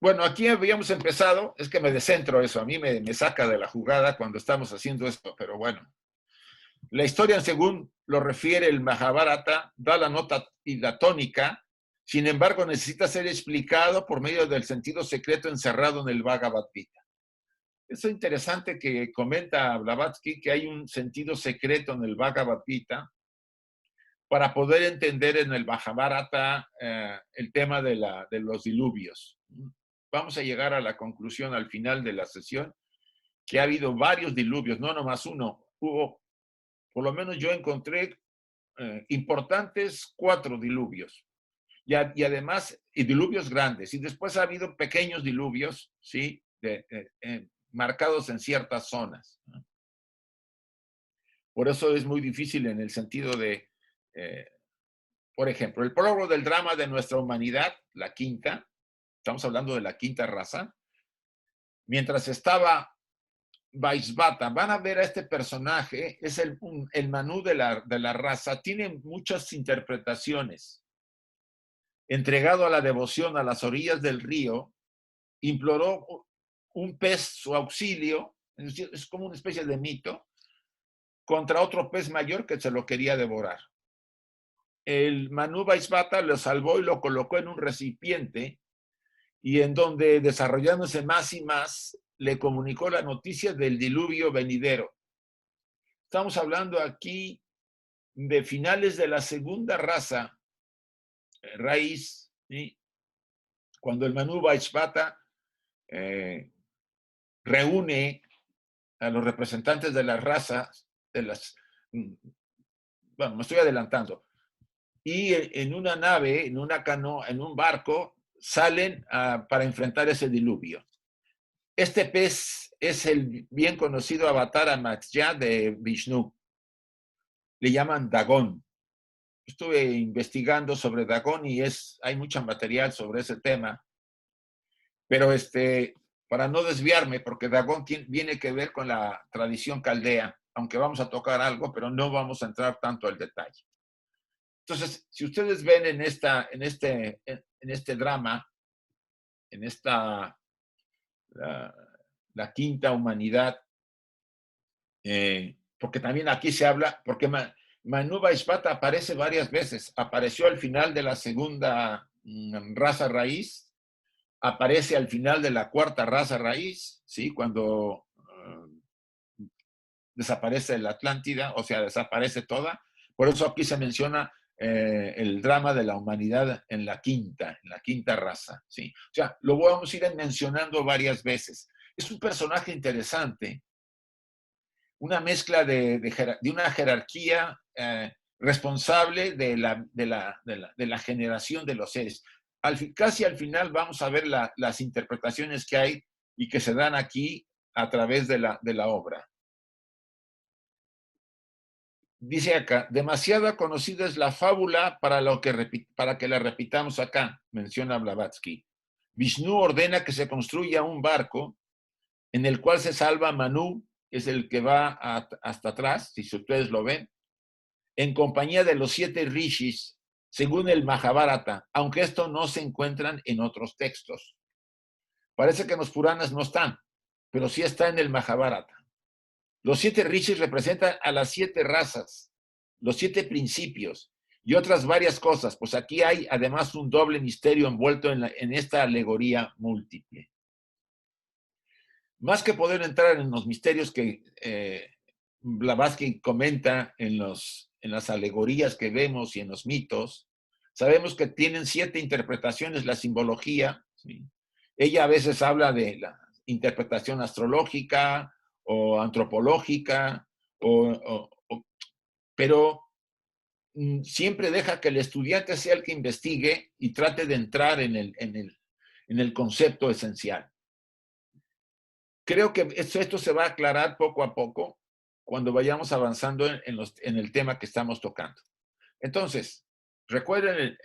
Bueno, aquí habíamos empezado, es que me descentro eso, a mí me saca de la jugada cuando estamos haciendo esto, pero bueno. La historia, según lo refiere el Mahabharata, da la nota y la tónica, sin embargo necesita ser explicado por medio del sentido secreto encerrado en el Bhagavad Gita. Es interesante que comenta Blavatsky que hay un sentido secreto en el Bhagavad Gita para poder entender en el Mahabharata el tema de los diluvios. Vamos a llegar a la conclusión al final de la sesión que ha habido varios diluvios, no nomás uno. Hubo, por lo menos yo encontré importantes 4 diluvios. Y además, y diluvios grandes. Y después ha habido pequeños diluvios, ¿sí? Marcados en ciertas zonas. Por eso es muy difícil en el sentido de, por ejemplo, el prólogo del drama de nuestra humanidad, la quinta, estamos hablando de la quinta raza, mientras estaba Vaisvata, van a ver a este personaje, es el Manú de la raza, tiene muchas interpretaciones. Entregado a la devoción a las orillas del río, imploró un pez su auxilio, es como una especie de mito, contra otro pez mayor que se lo quería devorar. El Manú Vaisvata lo salvó y lo colocó en un recipiente y en donde, desarrollándose más y más, le comunicó la noticia del diluvio venidero. Estamos hablando aquí de finales de la segunda raza, raíz, ¿sí? Cuando el Manú Vaisvata reúne a los representantes de las razas, bueno, me estoy adelantando, y en una nave, en una canoa, en un barco, salen para enfrentar ese diluvio. Este pez es el bien conocido avatar Amatsya de Vishnu. Le llaman Dagón. Estuve investigando sobre Dagón y hay mucho material sobre ese tema. Pero para no desviarme, porque Dagón viene que ver con la tradición caldea, aunque vamos a tocar algo, pero no vamos a entrar tanto al detalle. Entonces, si ustedes ven en este drama, en la quinta humanidad, porque también aquí se habla, porque Manú Vaisvata aparece varias veces, apareció al final de la segunda raza raíz, aparece al final de la cuarta raza raíz, ¿sí? Cuando desaparece la Atlántida, o sea, desaparece toda. Por eso aquí se menciona el drama de la humanidad en la quinta raza, ¿sí? O sea, lo vamos a ir mencionando varias veces. Es un personaje interesante, una mezcla de una jerarquía responsable de la generación de los seres. Casi al final vamos a ver las interpretaciones que hay y que se dan aquí a través de la obra. Dice acá, demasiada conocida es la fábula para que la repitamos acá, menciona Blavatsky. Vishnu ordena que se construya un barco en el cual se salva Manú, es el que va hasta atrás, si ustedes lo ven, en compañía de los 7 rishis, según el Mahabharata, aunque esto no se encuentran en otros textos. Parece que en los Puranas no están, pero sí está en el Mahabharata. Los 7 rishis representan a las 7 razas, los 7 principios y otras varias cosas, pues aquí hay además un doble misterio envuelto en esta alegoría múltiple. Más que poder entrar en los misterios que Blavatsky comenta en las alegorías que vemos y en los mitos, sabemos que tienen 7 interpretaciones la simbología, ¿sí? Ella a veces habla de la interpretación astrológica o antropológica, pero siempre deja que el estudiante sea el que investigue y trate de entrar en el concepto esencial. Creo que esto se va a aclarar poco a poco cuando vayamos avanzando en el tema que estamos tocando. Entonces, recuerden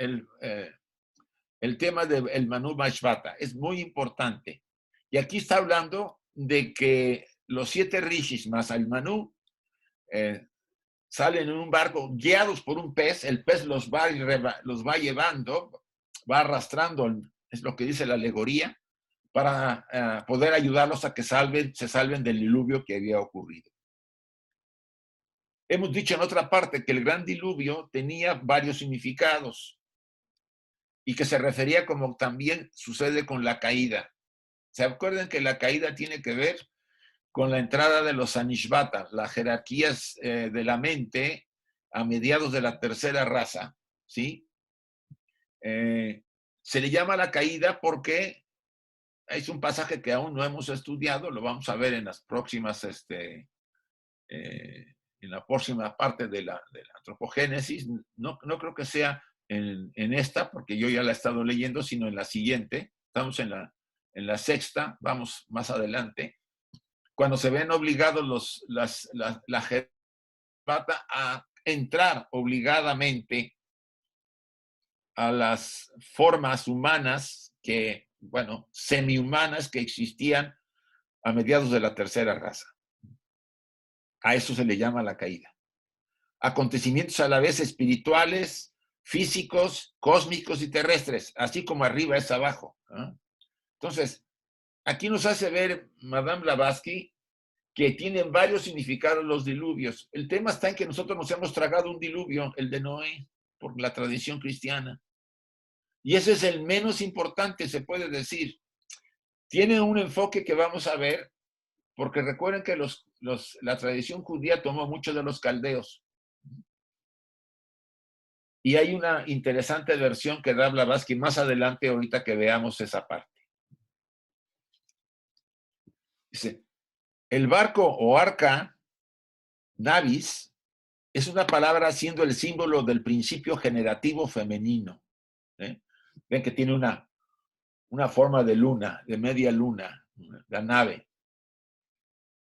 el tema del Manú Vaisvata, es muy importante. Y aquí está hablando de que los 7 rishis más el Manú salen en un barco guiados por un pez, el pez los va llevando, va arrastrando, es lo que dice la alegoría, para poder ayudarlos a que se salven del diluvio que había ocurrido. Hemos dicho en otra parte que el gran diluvio tenía varios significados y que se refería como también sucede con la caída. ¿Se acuerdan que la caída tiene que ver con la entrada de los Anishvata, las jerarquías de la mente a mediados de la tercera raza? ¿Sí? Se le llama la caída porque es un pasaje que aún no hemos estudiado, lo vamos a ver en las próximas, en la próxima parte de la antropogénesis. No creo que sea en esta, porque yo ya la he estado leyendo, sino en la siguiente. Estamos en la sexta, vamos más adelante. Cuando se ven obligados la jerarquía a entrar obligadamente a las formas humanas que, bueno, semi-humanas que existían a mediados de la tercera raza. A eso se le llama la caída. Acontecimientos a la vez espirituales, físicos, cósmicos y terrestres, así como arriba es abajo. ¿Eh? Entonces, aquí nos hace ver Madame Blavatsky que tienen varios significados los diluvios. El tema está en que nosotros nos hemos tragado un diluvio, el de Noé, por la tradición cristiana. Y ese es el menos importante, se puede decir. Tiene un enfoque que vamos a ver, porque recuerden que la tradición judía tomó mucho de los caldeos. Y hay una interesante versión que da Blavatsky más adelante, ahorita que veamos esa parte. Dice, el barco o arca, navis, es una palabra siendo el símbolo del principio generativo femenino. Ven que tiene una forma de luna, de media luna, la nave.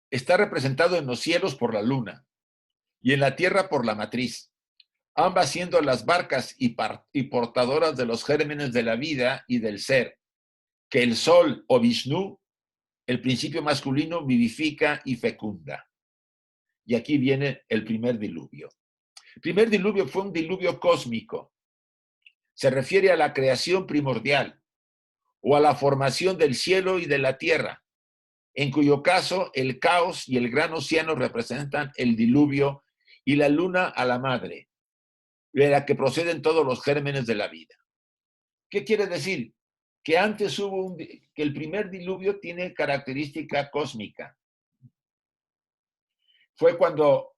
Está representado en los cielos por la luna y en la tierra por la matriz, ambas siendo las barcas y portadoras de los gérmenes de la vida y del ser, que el sol o Vishnu, el principio masculino, vivifica y fecunda. Y aquí viene el primer diluvio. El primer diluvio fue un diluvio cósmico. Se refiere a la creación primordial o a la formación del cielo y de la tierra, en cuyo caso el caos y el gran océano representan el diluvio y la luna a la madre, de la que proceden todos los gérmenes de la vida. ¿Qué quiere decir? Que antes que el primer diluvio tiene característica cósmica. Fue cuando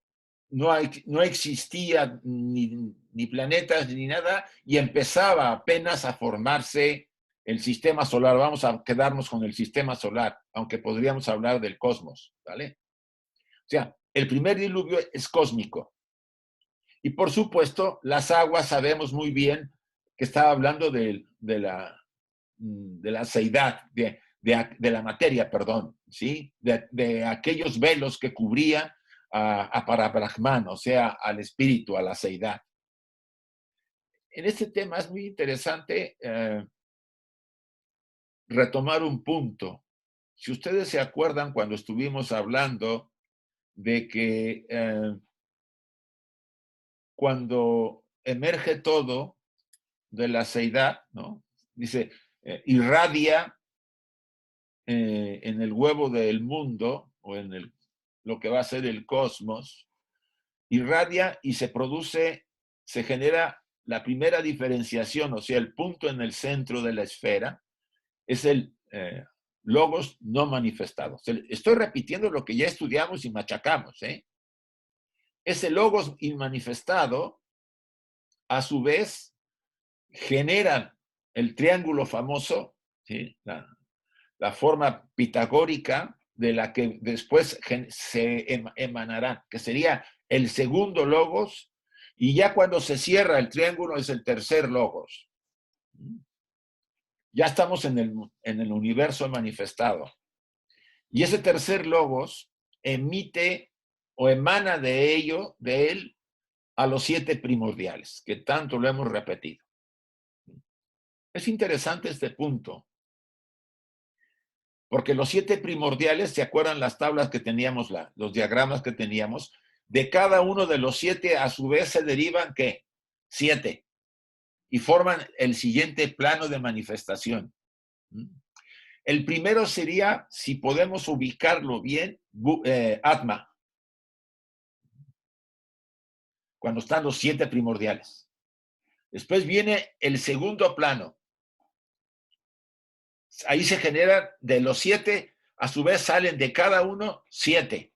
no existía ni planetas ni nada y empezaba apenas a formarse el sistema solar. Vamos a quedarnos con el sistema solar, aunque podríamos hablar del cosmos, ¿vale? O sea, el primer diluvio es cósmico. Y por supuesto, las aguas sabemos muy bien que estaba hablando de la seidad, de la materia, perdón, ¿sí? De aquellos velos que cubrían a Parabrahman, o sea, al espíritu, a la seidad. En este tema es muy interesante retomar un punto. Si ustedes se acuerdan cuando estuvimos hablando de que cuando emerge todo de la seidad, ¿no? Dice, irradia en el huevo del mundo o en lo que va a ser el cosmos, irradia y se genera la primera diferenciación, o sea, el punto en el centro de la esfera, es el logos no manifestado. Estoy repitiendo lo que ya estudiamos y machacamos. Ese logos inmanifestado, a su vez, genera el triángulo famoso, ¿sí? La forma pitagórica de la que después se emanará, que sería el segundo logos, y ya cuando se cierra el triángulo es el tercer logos. Ya estamos en el universo manifestado. Y ese tercer logos emite o emana de él, a los 7 primordiales, que tanto lo hemos repetido. Es interesante este punto, porque los 7 primordiales, ¿se acuerdan las tablas que teníamos, los diagramas que teníamos? De cada uno de los 7, a su vez, se derivan, ¿qué? 7. Y forman el siguiente plano de manifestación. El primero sería, si podemos ubicarlo bien, Atma, cuando están los 7 primordiales. Después viene el segundo plano. Ahí se generan de los 7, a su vez salen de cada uno 7.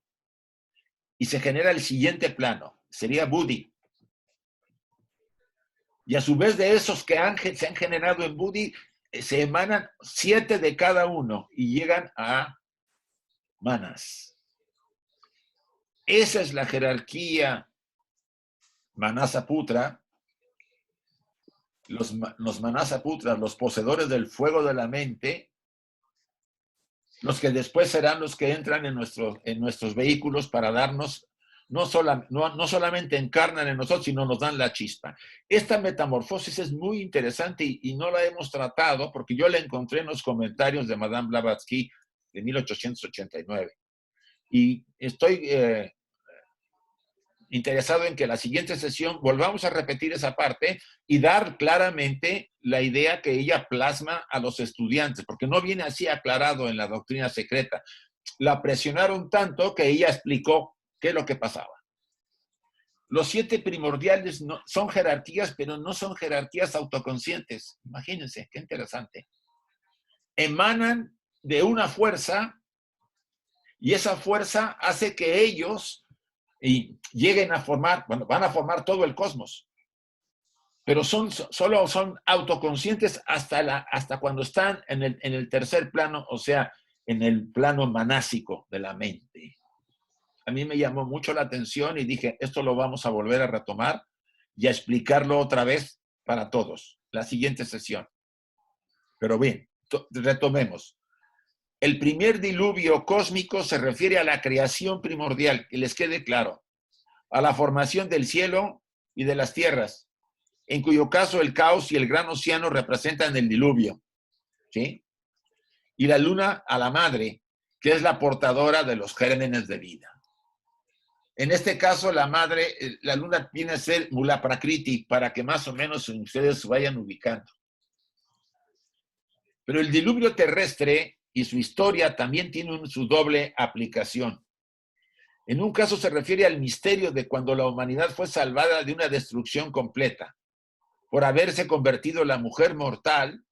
Y se genera el siguiente plano, sería Buddhi. Y a su vez de esos que se han generado en Buddhi, se emanan 7 de cada uno y llegan a Manas. Esa es la jerarquía Manasaputra. Los Manasaputras, los poseedores del fuego de la mente, los que después serán los que entran en nuestros vehículos para darnos, no solamente encarnan en nosotros, sino nos dan la chispa. Esta metamorfosis es muy interesante y no la hemos tratado porque yo la encontré en los comentarios de Madame Blavatsky de 1889. Y estoy interesado en que la siguiente sesión volvamos a repetir esa parte y dar claramente la idea que ella plasma a los estudiantes, porque no viene así aclarado en la doctrina secreta. La presionaron tanto que ella explicó qué es lo que pasaba. Los 7 primordiales son jerarquías, pero no son jerarquías autoconscientes. Imagínense, qué interesante. Emanan de una fuerza y esa fuerza hace que ellos lleguen a formar, bueno, van a formar todo el cosmos, pero solo son autoconscientes hasta cuando están en el tercer plano, o sea, en el plano manásico de la mente. A mí me llamó mucho la atención y dije, esto lo vamos a volver a retomar y a explicarlo otra vez para todos, la siguiente sesión. Pero bien, retomemos. El primer diluvio cósmico se refiere a la creación primordial, que les quede claro, a la formación del cielo y de las tierras, en cuyo caso el caos y el gran océano representan el diluvio, ¿sí? Y la luna a la madre, que es la portadora de los gérmenes de vida. En este caso, la madre, la luna viene a ser Mula Prakriti, para que más o menos ustedes se vayan ubicando. Pero el diluvio terrestre y su historia también tienen su doble aplicación. En un caso se refiere al misterio de cuando la humanidad fue salvada de una destrucción completa, por haberse convertido la mujer mortal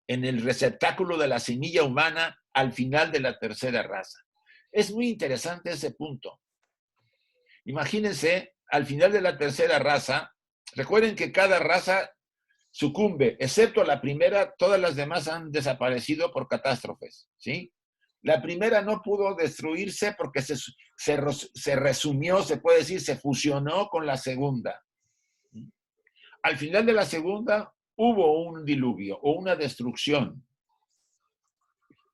en el receptáculo de la semilla humana al final de la tercera raza. Es muy interesante ese punto. Imagínense, al final de la tercera raza, recuerden que cada raza sucumbe, excepto la primera, todas las demás han desaparecido por catástrofes, ¿sí? La primera no pudo destruirse porque se resumió, se puede decir, se fusionó con la segunda. Al final de la segunda hubo un diluvio o una destrucción,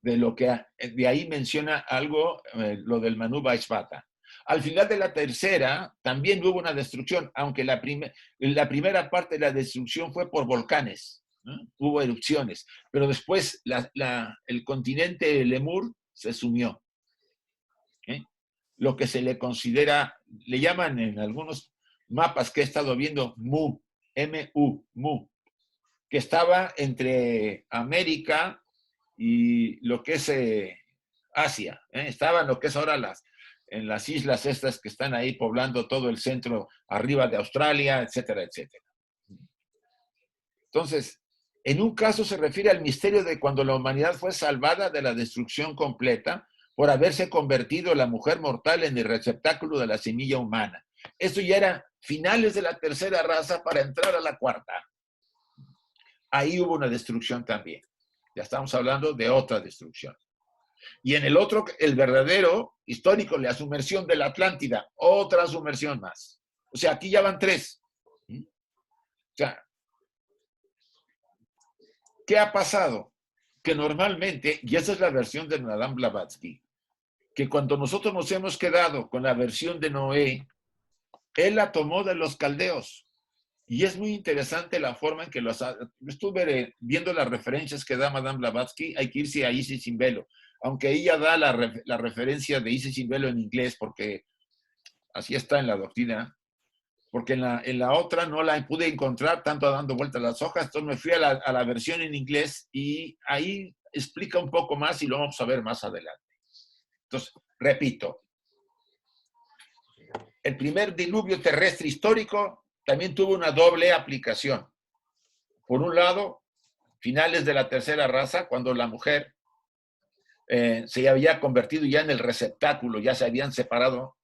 de lo que de ahí menciona algo, lo del Manu Vaishvata. Al final de la tercera también hubo una destrucción, aunque la primera parte de la destrucción fue por volcanes, ¿no? Hubo erupciones, pero después el continente Lemur se sumió. ¿Eh? Lo que se le considera, le llaman en algunos mapas que he estado viendo Mu, M-U, Mu, que estaba entre América y lo que es Asia. Estaba en lo que es ahora en las islas estas que están ahí poblando todo el centro, arriba de Australia, etcétera, etcétera. Entonces, en un caso se refiere al misterio de cuando la humanidad fue salvada de la destrucción completa por haberse convertido la mujer mortal en el receptáculo de la semilla humana. Esto ya era finales de la tercera raza para entrar a la cuarta. Ahí hubo una destrucción también. Ya estamos hablando de otra destrucción. Y en el otro, el verdadero histórico, la sumersión de la Atlántida, otra sumersión más. O sea, aquí ya van 3. O sea, ¿qué ha pasado? Que normalmente, y esa es la versión de Madame Blavatsky, que cuando nosotros nos hemos quedado con la versión de Noé, él la tomó de los caldeos. Y es muy interesante la forma en que estuve viendo las referencias que da Madame Blavatsky. Hay que irse a Isis sin velo, aunque ella da la referencia de Isis sin velo en inglés, porque así está en la doctrina, porque en la otra no la pude encontrar, tanto dando vueltas las hojas, entonces me fui a la versión en inglés y ahí explica un poco más y lo vamos a ver más adelante. Entonces, repito, el primer diluvio terrestre histórico también tuvo una doble aplicación. Por un lado, finales de la tercera raza, cuando la mujer se había convertido ya en el receptáculo, ya se habían separado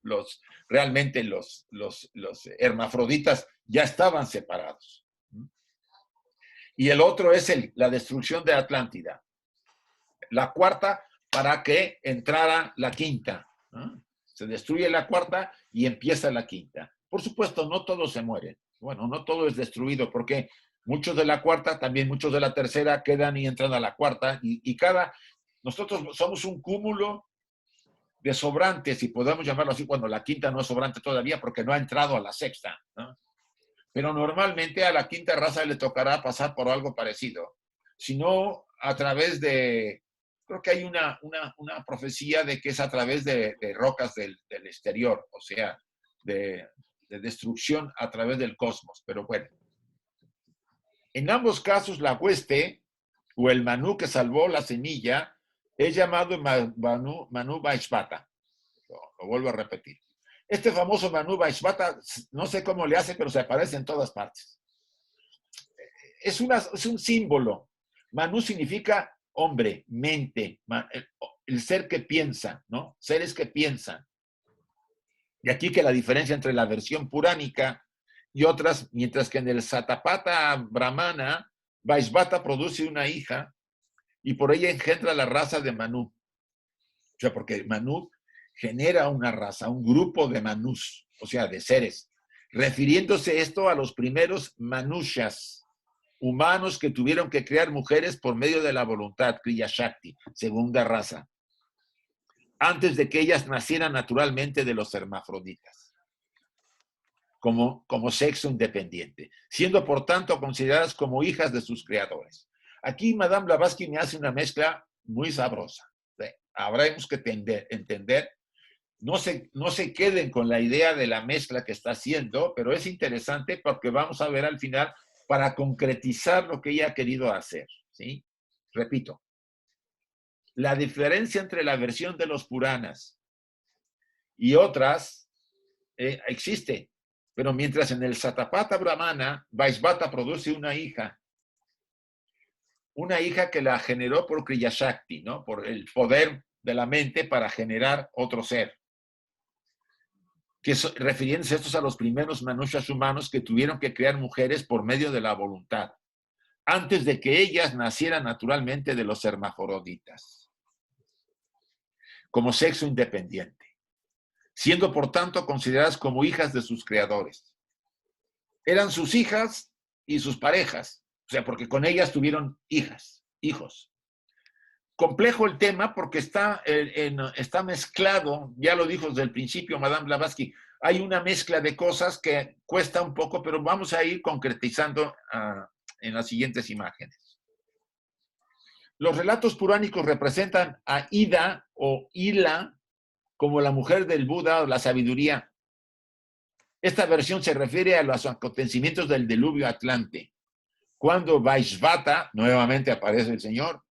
realmente los hermafroditas ya estaban separados. Y el otro es la destrucción de Atlántida. La cuarta para que entrara la quinta. Se destruye la cuarta y empieza la quinta. Por supuesto, no todos se mueren. Bueno, no todo es destruido porque muchos de la cuarta, también muchos de la tercera quedan y entran a la cuarta nosotros somos un cúmulo de sobrantes, si podemos llamarlo así, cuando la quinta no es sobrante todavía porque no ha entrado a la sexta, ¿no? Pero normalmente a la quinta raza le tocará pasar por algo parecido. Si no, a través de, creo que hay una profecía de que es a través de rocas del exterior, o sea, de destrucción a través del cosmos. Pero bueno, en ambos casos la hueste o el Manú que salvó la semilla es llamado Manú Vaishvata. Lo vuelvo a repetir. Este famoso Manú Vaishvata, no sé cómo le hace, pero se aparece en todas partes. Es un símbolo. Manú significa hombre, mente, el ser que piensa, ¿no? Seres que piensan. Y aquí que la diferencia entre la versión puránica y otras, mientras que en el Satapatha Brahmana, Vaishvata produce una hija y por ella engendra la raza de Manú. O sea, porque Manú genera una raza, un grupo de Manús, o sea, de seres, refiriéndose esto a los primeros Manushas, humanos que tuvieron que crear mujeres por medio de la voluntad, Kriya Shakti, segunda raza, antes de que ellas nacieran naturalmente de los hermafroditas, como sexo independiente, siendo por tanto consideradas como hijas de sus creadores. Aquí Madame Blavatsky me hace una mezcla muy sabrosa. Habremos que entender, no se queden con la idea de la mezcla que está haciendo, pero es interesante porque vamos a ver al final para concretizar lo que ella ha querido hacer, ¿sí? Repito, la diferencia entre la versión de los Puranas y otras existe, pero mientras en el Satapatha Brahmana, Vaishvata produce una hija que la generó por Kriya Shakti, ¿no? Por el poder de la mente para generar otro ser. Refiriéndose estos a los primeros manushas humanos que tuvieron que crear mujeres por medio de la voluntad, antes de que ellas nacieran naturalmente de los hermafroditas, como sexo independiente, siendo por tanto consideradas como hijas de sus creadores. Eran sus hijas y sus parejas, o sea, porque con ellas tuvieron hijos. Complejo el tema porque está mezclado, ya lo dijo desde el principio Madame Blavatsky, hay una mezcla de cosas que cuesta un poco, pero vamos a ir concretizando en las siguientes imágenes. Los relatos puránicos representan a Ida o Ila como la mujer del Buda o la sabiduría. Esta versión se refiere a los acontecimientos del diluvio atlante, cuando Vaishvata, nuevamente aparece el Señor,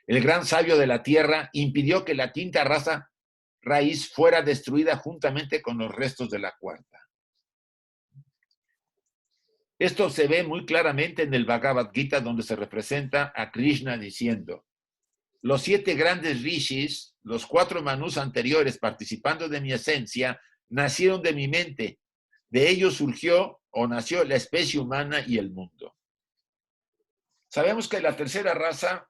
el gran sabio de la tierra, impidió que la quinta raza raíz fuera destruida juntamente con los restos de la cuarta. Esto se ve muy claramente en el Bhagavad Gita, donde se representa a Krishna diciendo: los 7 grandes rishis, los 4 manús anteriores participando de mi esencia, nacieron de mi mente. De ellos surgió o nació la especie humana y el mundo. Sabemos que la tercera raza,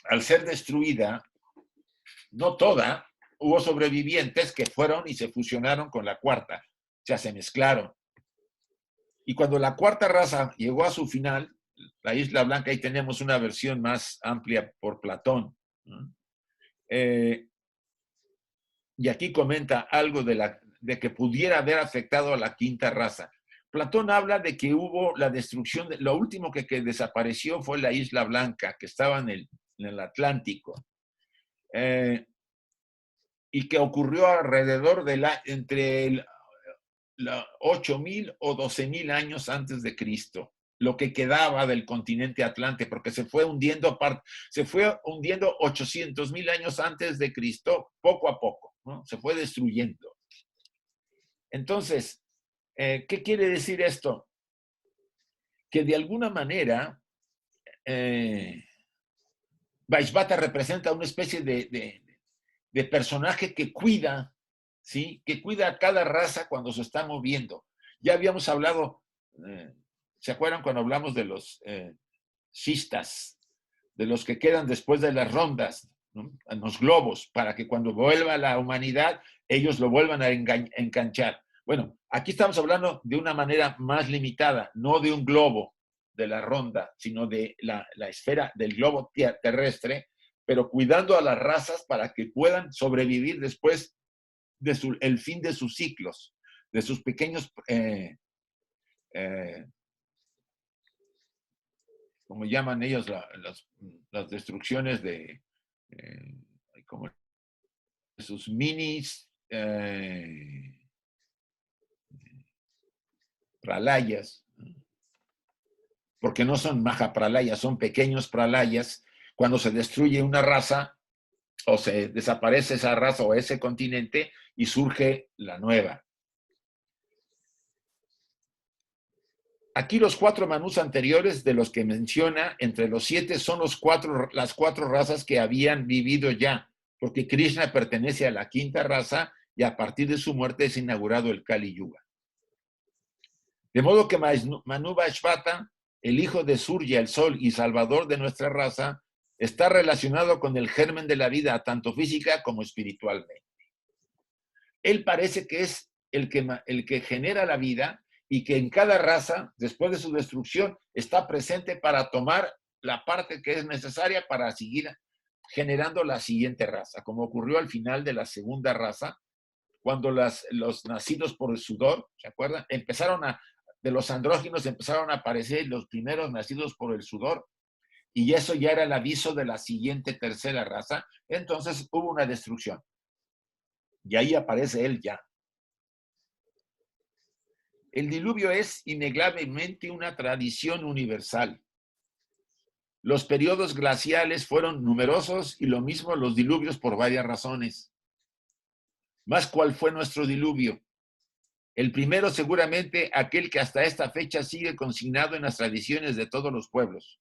al ser destruida, no toda, hubo sobrevivientes que fueron y se fusionaron con la cuarta, o sea, se mezclaron. Y cuando la cuarta raza llegó a su final, la Isla Blanca, ahí tenemos una versión más amplia por Platón, ¿no? Y aquí comenta algo de que pudiera haber afectado a la quinta raza. Platón habla de que hubo la destrucción, lo último que desapareció fue la Isla Blanca, que estaba en el Atlántico. Y que ocurrió alrededor de entre 8,000 o 12,000 años antes de Cristo. lo que quedaba del continente Atlante, porque se fue hundiendo 800,000 años antes de Cristo, poco a poco, ¿no? Se fue destruyendo. Entonces, ¿qué quiere decir esto? Que de alguna manera Vaishvata representa una especie de personaje que cuida, ¿sí? Que cuida a cada raza cuando se está moviendo. Ya habíamos hablado, ¿se acuerdan cuando hablamos de los shistas, de los que quedan después de las rondas, ¿no? En los globos, para que cuando vuelva la humanidad, ellos lo vuelvan a enganchar? Bueno, aquí estamos hablando de una manera más limitada, no de un globo de la ronda, sino de la esfera del globo terrestre, pero cuidando a las razas para que puedan sobrevivir después el fin de sus ciclos, de sus pequeños, como llaman ellos, las destrucciones de, como sus minis pralayas, porque no son mahapralayas, son pequeños pralayas. Cuando se destruye una raza, o se desaparece esa raza o ese continente y surge la nueva. Aquí los 4 manús anteriores de los que menciona, entre los 7, son las 4 razas que habían vivido ya, porque Krishna pertenece a la 5ª raza y a partir de su muerte es inaugurado el Kali Yuga. De modo que Manu Vaishvata, el hijo de Surya, el sol y salvador de nuestra raza, está relacionado con el germen de la vida, tanto física como espiritualmente. Él parece que es el que genera la vida y que en cada raza, después de su destrucción, está presente para tomar la parte que es necesaria para seguir generando la siguiente raza, como ocurrió al final de la 2ª raza, cuando los nacidos por el sudor, ¿se acuerdan? De los andróginos empezaron a aparecer los primeros nacidos por el sudor, y eso ya era el aviso de la siguiente 3ª raza. Entonces hubo una destrucción. Y ahí aparece él ya. El diluvio es innegablemente una tradición universal. Los periodos glaciales fueron numerosos y lo mismo los diluvios por varias razones. Mas, ¿cuál fue nuestro diluvio? El primero seguramente aquel que hasta esta fecha sigue consignado en las tradiciones de todos los pueblos,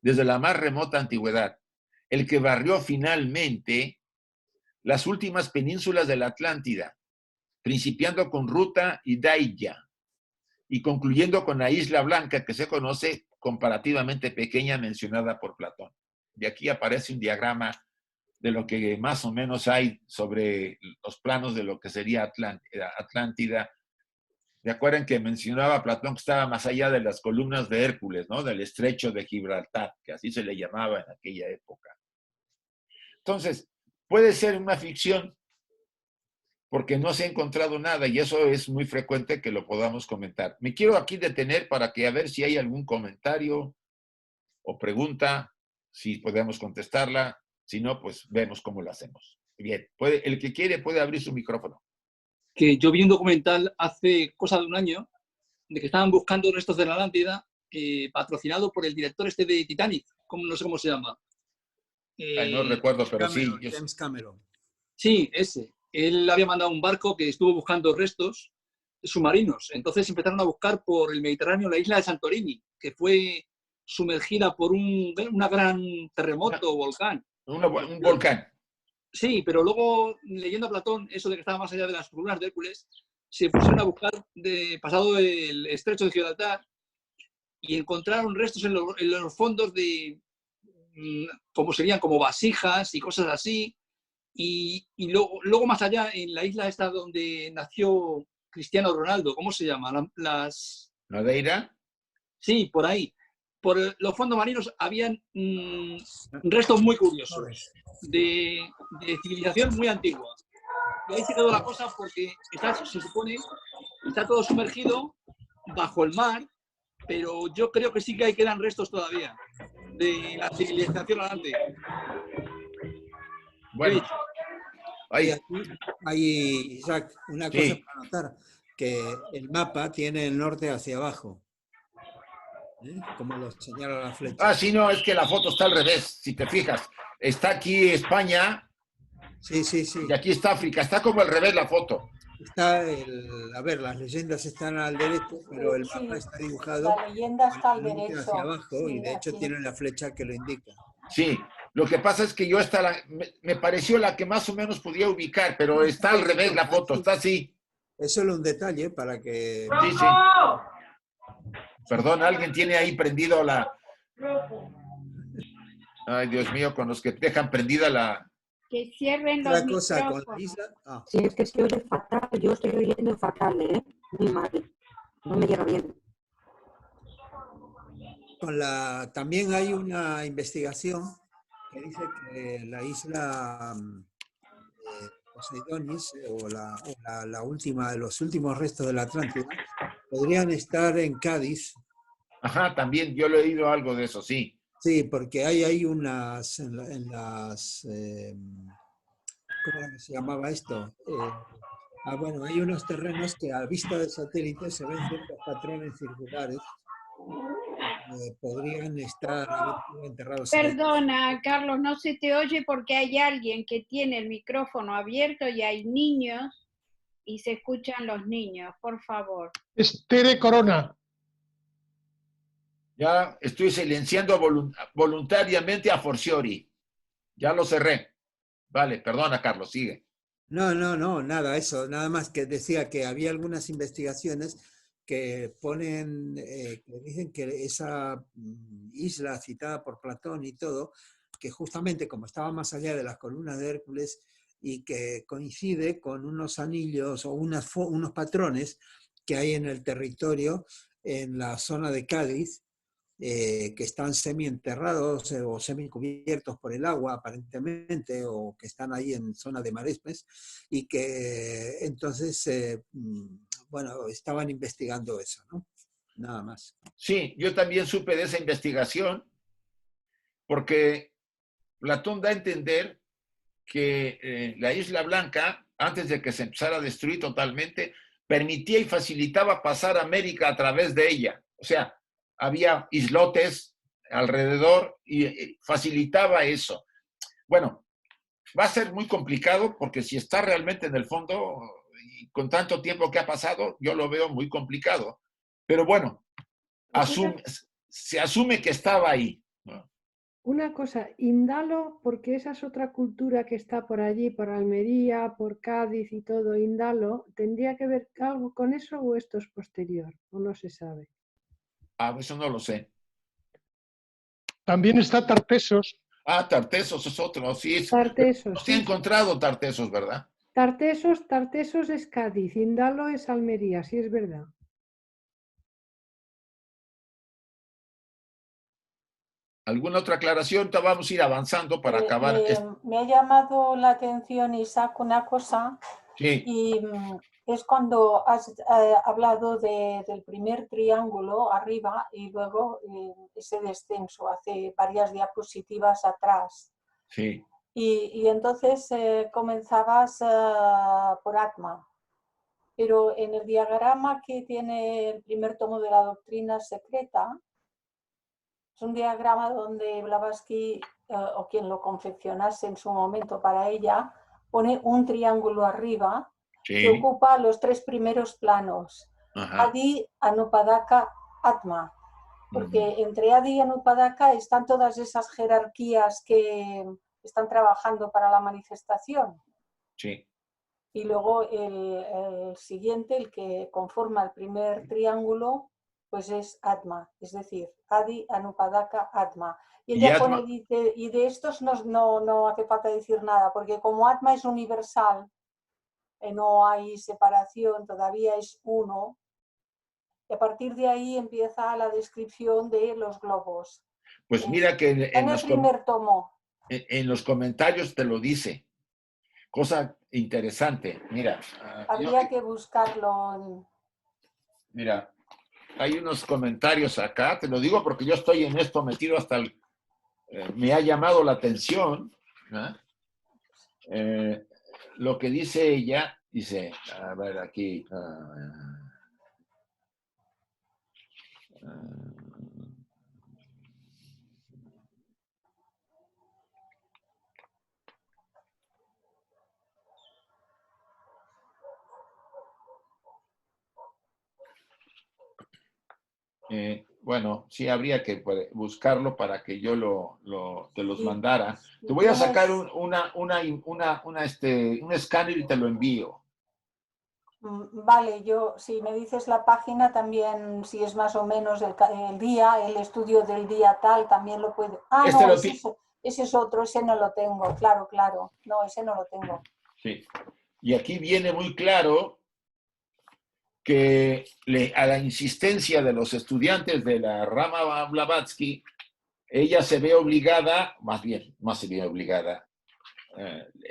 desde la más remota antigüedad. El que barrió finalmente las últimas penínsulas de la Atlántida, principiando con Ruta y Daija, y concluyendo con la Isla Blanca, que se conoce comparativamente pequeña, mencionada por Platón. Y aquí aparece un diagrama de lo que más o menos hay sobre los planos de lo que sería Atlántida. ¿Se acuerdan que mencionaba Platón que estaba más allá de las columnas de Hércules, ¿no? Del estrecho de Gibraltar, que así se le llamaba en aquella época? Entonces, puede ser una ficción, porque no se ha encontrado nada y eso es muy frecuente que lo podamos comentar. Me quiero aquí detener para que a ver si hay algún comentario o pregunta, si podemos contestarla, si no, pues vemos cómo lo hacemos. Bien, el que quiere puede abrir su micrófono. Que yo vi un documental hace cosa de un año de que estaban buscando restos de la Atlántida, patrocinado por el director este de Titanic, no sé cómo se llama. No recuerdo, pero Cameron, sí. James Cameron. Sí, ese. Él había mandado un barco que estuvo buscando restos submarinos. Entonces empezaron a buscar por el Mediterráneo la isla de Santorini, que fue sumergida por un gran terremoto o volcán. Un volcán. Sí, pero luego, leyendo a Platón, eso de que estaba más allá de las columnas de Hércules, se pusieron a buscar pasado el estrecho de Gibraltar y encontraron restos en los fondos de, como serían como vasijas y cosas así. Y luego más allá, en la isla esta donde nació Cristiano Ronaldo, ¿cómo se llama? ¿Madeira? Sí, por ahí. Por los fondos marinos habían restos muy curiosos de civilización muy antigua. Y ahí se quedó la cosa porque se supone está todo sumergido bajo el mar, pero yo creo que sí que ahí quedan restos todavía de la civilización adelante. Bueno, hay, Isaac, una cosa para notar, que el mapa tiene el norte hacia abajo. Como lo señala la Ah, flecha. sí, no, es que la foto está al revés, si te fijas. Está aquí España Sí, sí, sí. y aquí está África. Está como al revés la foto. A ver, las leyendas están al derecho, pero el mapa Sí, está dibujado la leyenda con está al el norte hacia derecho. abajo y Sí, de hecho aquí. tiene la flecha que lo indica. Sí, lo que pasa es que yo me pareció la que más o menos podía ubicar, pero está al revés la foto, está así. Es solo un detalle para que... Sí, sí. Perdón, alguien tiene ahí prendido la... Ay, Dios mío, con los que dejan prendida la... Que cierren los Otra cosa con la micrófonos. isla... Sí, es que se oye fatal. Yo estoy oyendo fatal, ¿eh? Muy mal. No me llega bien. También hay una investigación que dice que la isla Poseidonis la última de los últimos restos de la Atlántida podrían estar en Cádiz. Ajá, también yo le he oído algo de eso, sí. Sí, porque hay unas ¿cómo era que se llamaba esto? Bueno, hay unos terrenos que a vista de satélite se ven ciertos patrones circulares que podrían haber sido enterrados ahí. Perdona, Carlos, no se te oye porque hay alguien que tiene el micrófono abierto y hay niños y se escuchan los niños, por favor. Es Tere Corona. Ya estoy silenciando voluntariamente a Forciori. Ya lo cerré. Vale, perdona, Carlos, sigue. No, nada, eso, nada más que decía que había algunas investigaciones que ponen, que dicen que esa isla citada por Platón y todo, que justamente como estaba más allá de las columnas de Hércules y que coincide con unos anillos o unos patrones que hay en el territorio, en la zona de Cádiz, que están semi-enterrados o semi-cubiertos por el agua, aparentemente, o que están ahí en zona de maresmes, y que entonces, bueno, estaban investigando eso, ¿no? Nada más. Sí, yo también supe de esa investigación porque Platón da a entender que la Isla Blanca, antes de que se empezara a destruir totalmente, permitía y facilitaba pasar a América a través de ella. O sea, había islotes alrededor y facilitaba eso. Bueno, va a ser muy complicado porque si está realmente en el fondo y con tanto tiempo que ha pasado, yo lo veo muy complicado. Pero bueno, se asume que estaba ahí, ¿no? Una cosa, Indalo, porque esa es otra cultura que está por allí, por Almería, por Cádiz y todo, Indalo, ¿tendría que ver algo con eso o esto es posterior? O no se sabe. Ah, eso no lo sé. También está Tartesos. Ah, Tartesos es otro, sí. Tartesos, No se ha sí. encontrado Tartesos, ¿verdad? Tartesos es Cádiz, Indalo es Almería, sí es verdad. ¿Alguna otra aclaración? Vamos a ir avanzando para acabar. Me ha llamado la atención, Isaac, una cosa, Sí, y es cuando has hablado del primer triángulo arriba y luego ese descenso hace varias diapositivas atrás. sí. Y entonces comenzabas por Atma, pero en el diagrama que tiene el primer tomo de la doctrina secreta, es un diagrama donde Blavatsky, o quien lo confeccionase en su momento para ella, pone un triángulo arriba Sí. que ocupa los tres primeros planos. Ajá. Adi, Anupadaka, Atma. Porque entre Adi y Anupadaka están todas esas jerarquías que están trabajando para la manifestación. Sí. Y luego el siguiente, el que conforma el primer triángulo, pues es Atma, es decir, Adi, Anupadaka, Atma. Y ella Atma, dice, y de estos no hace falta decir nada, porque como Atma es universal, no hay separación, todavía es uno, y a partir de ahí empieza la descripción de los globos. pues mira que en el primer tomo. En los comentarios te lo dice. Cosa interesante. Mira. Habría que buscarlo. Mira, hay unos comentarios acá, te lo digo porque yo estoy en esto metido hasta el... me ha llamado la atención, ¿no? Lo que dice ella, dice, a ver aquí... Bueno, sí habría que buscarlo para que yo te los Sí. mandara. Te voy a Tienes- sacar un escáner y te lo envío. Vale, yo, si me dices la página también, si es más o menos el día, el estudio del día tal, también lo puedo. Ah, Este no, lo ese es otro, ese no lo tengo, claro, claro. No, ese no lo tengo. Sí. Y aquí viene muy claro que a la insistencia de los estudiantes de la rama Blavatsky, ella se ve obligada, más bien, más se ve obligada,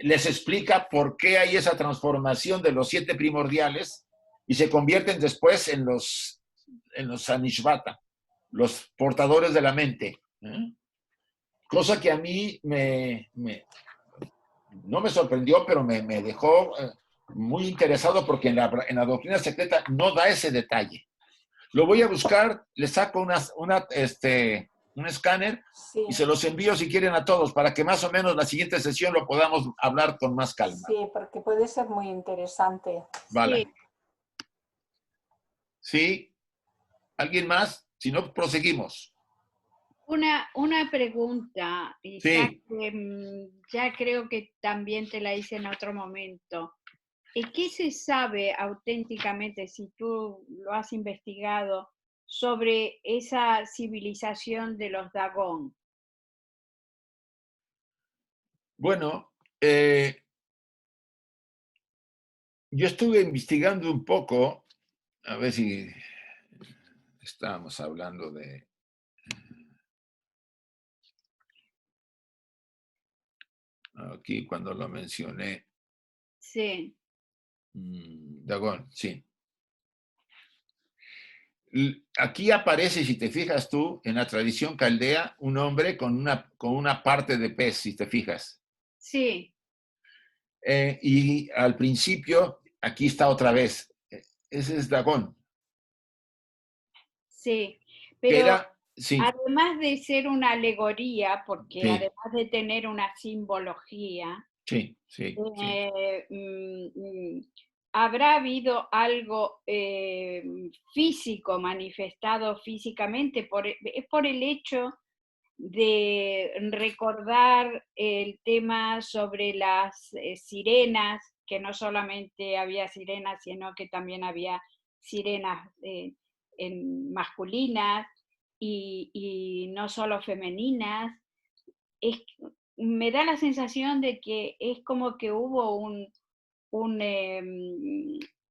les explica por qué hay esa transformación de los 7 primordiales y se convierten después en los Anishvata, los portadores de la mente. Cosa que a mí no me sorprendió, pero me dejó muy interesado porque en la doctrina secreta no da ese detalle. Lo voy a buscar, le saco un escáner Sí, y se los envío si quieren a todos para que más o menos la siguiente sesión lo podamos hablar con más calma. sí, porque puede ser muy interesante. Vale. ¿Sí? ¿Alguien más? Si no, proseguimos. Una pregunta, Isaac, Sí. que ya creo que también te la hice en otro momento. ¿Qué se sabe auténticamente, si tú lo has investigado, sobre esa civilización de los Dagón? Bueno, yo estuve investigando un poco, a ver si estábamos hablando de... Aquí cuando lo mencioné. Sí. Dagón, sí. Aquí aparece, si te fijas tú, en la tradición caldea, un hombre con una parte de pez, si te fijas. Sí. Y al principio, aquí está otra vez. Ese es Dagón. Sí, pero sí, además de ser una alegoría, porque sí, además de tener una simbología, sí, sí, ¿habrá habido algo físico manifestado físicamente? Es por el hecho de recordar el tema sobre las sirenas, que no solamente había sirenas, sino que también había sirenas masculinas y no solo femeninas. Me da la sensación de que es como que hubo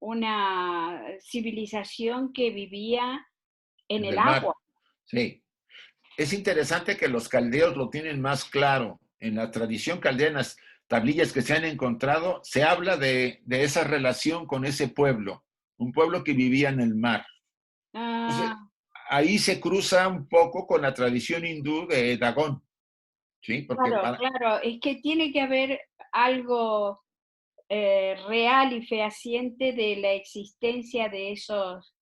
una civilización que vivía en el mar. agua. Sí. Es interesante que los caldeos lo tienen más claro. En la tradición caldea, en las tablillas que se han encontrado, se habla de esa relación con ese pueblo, un pueblo que vivía en el mar. Entonces, ahí se cruza un poco con la tradición hindú de Dagón. ¿Sí? Porque claro, es que tiene que haber algo real y fehaciente de la existencia de esos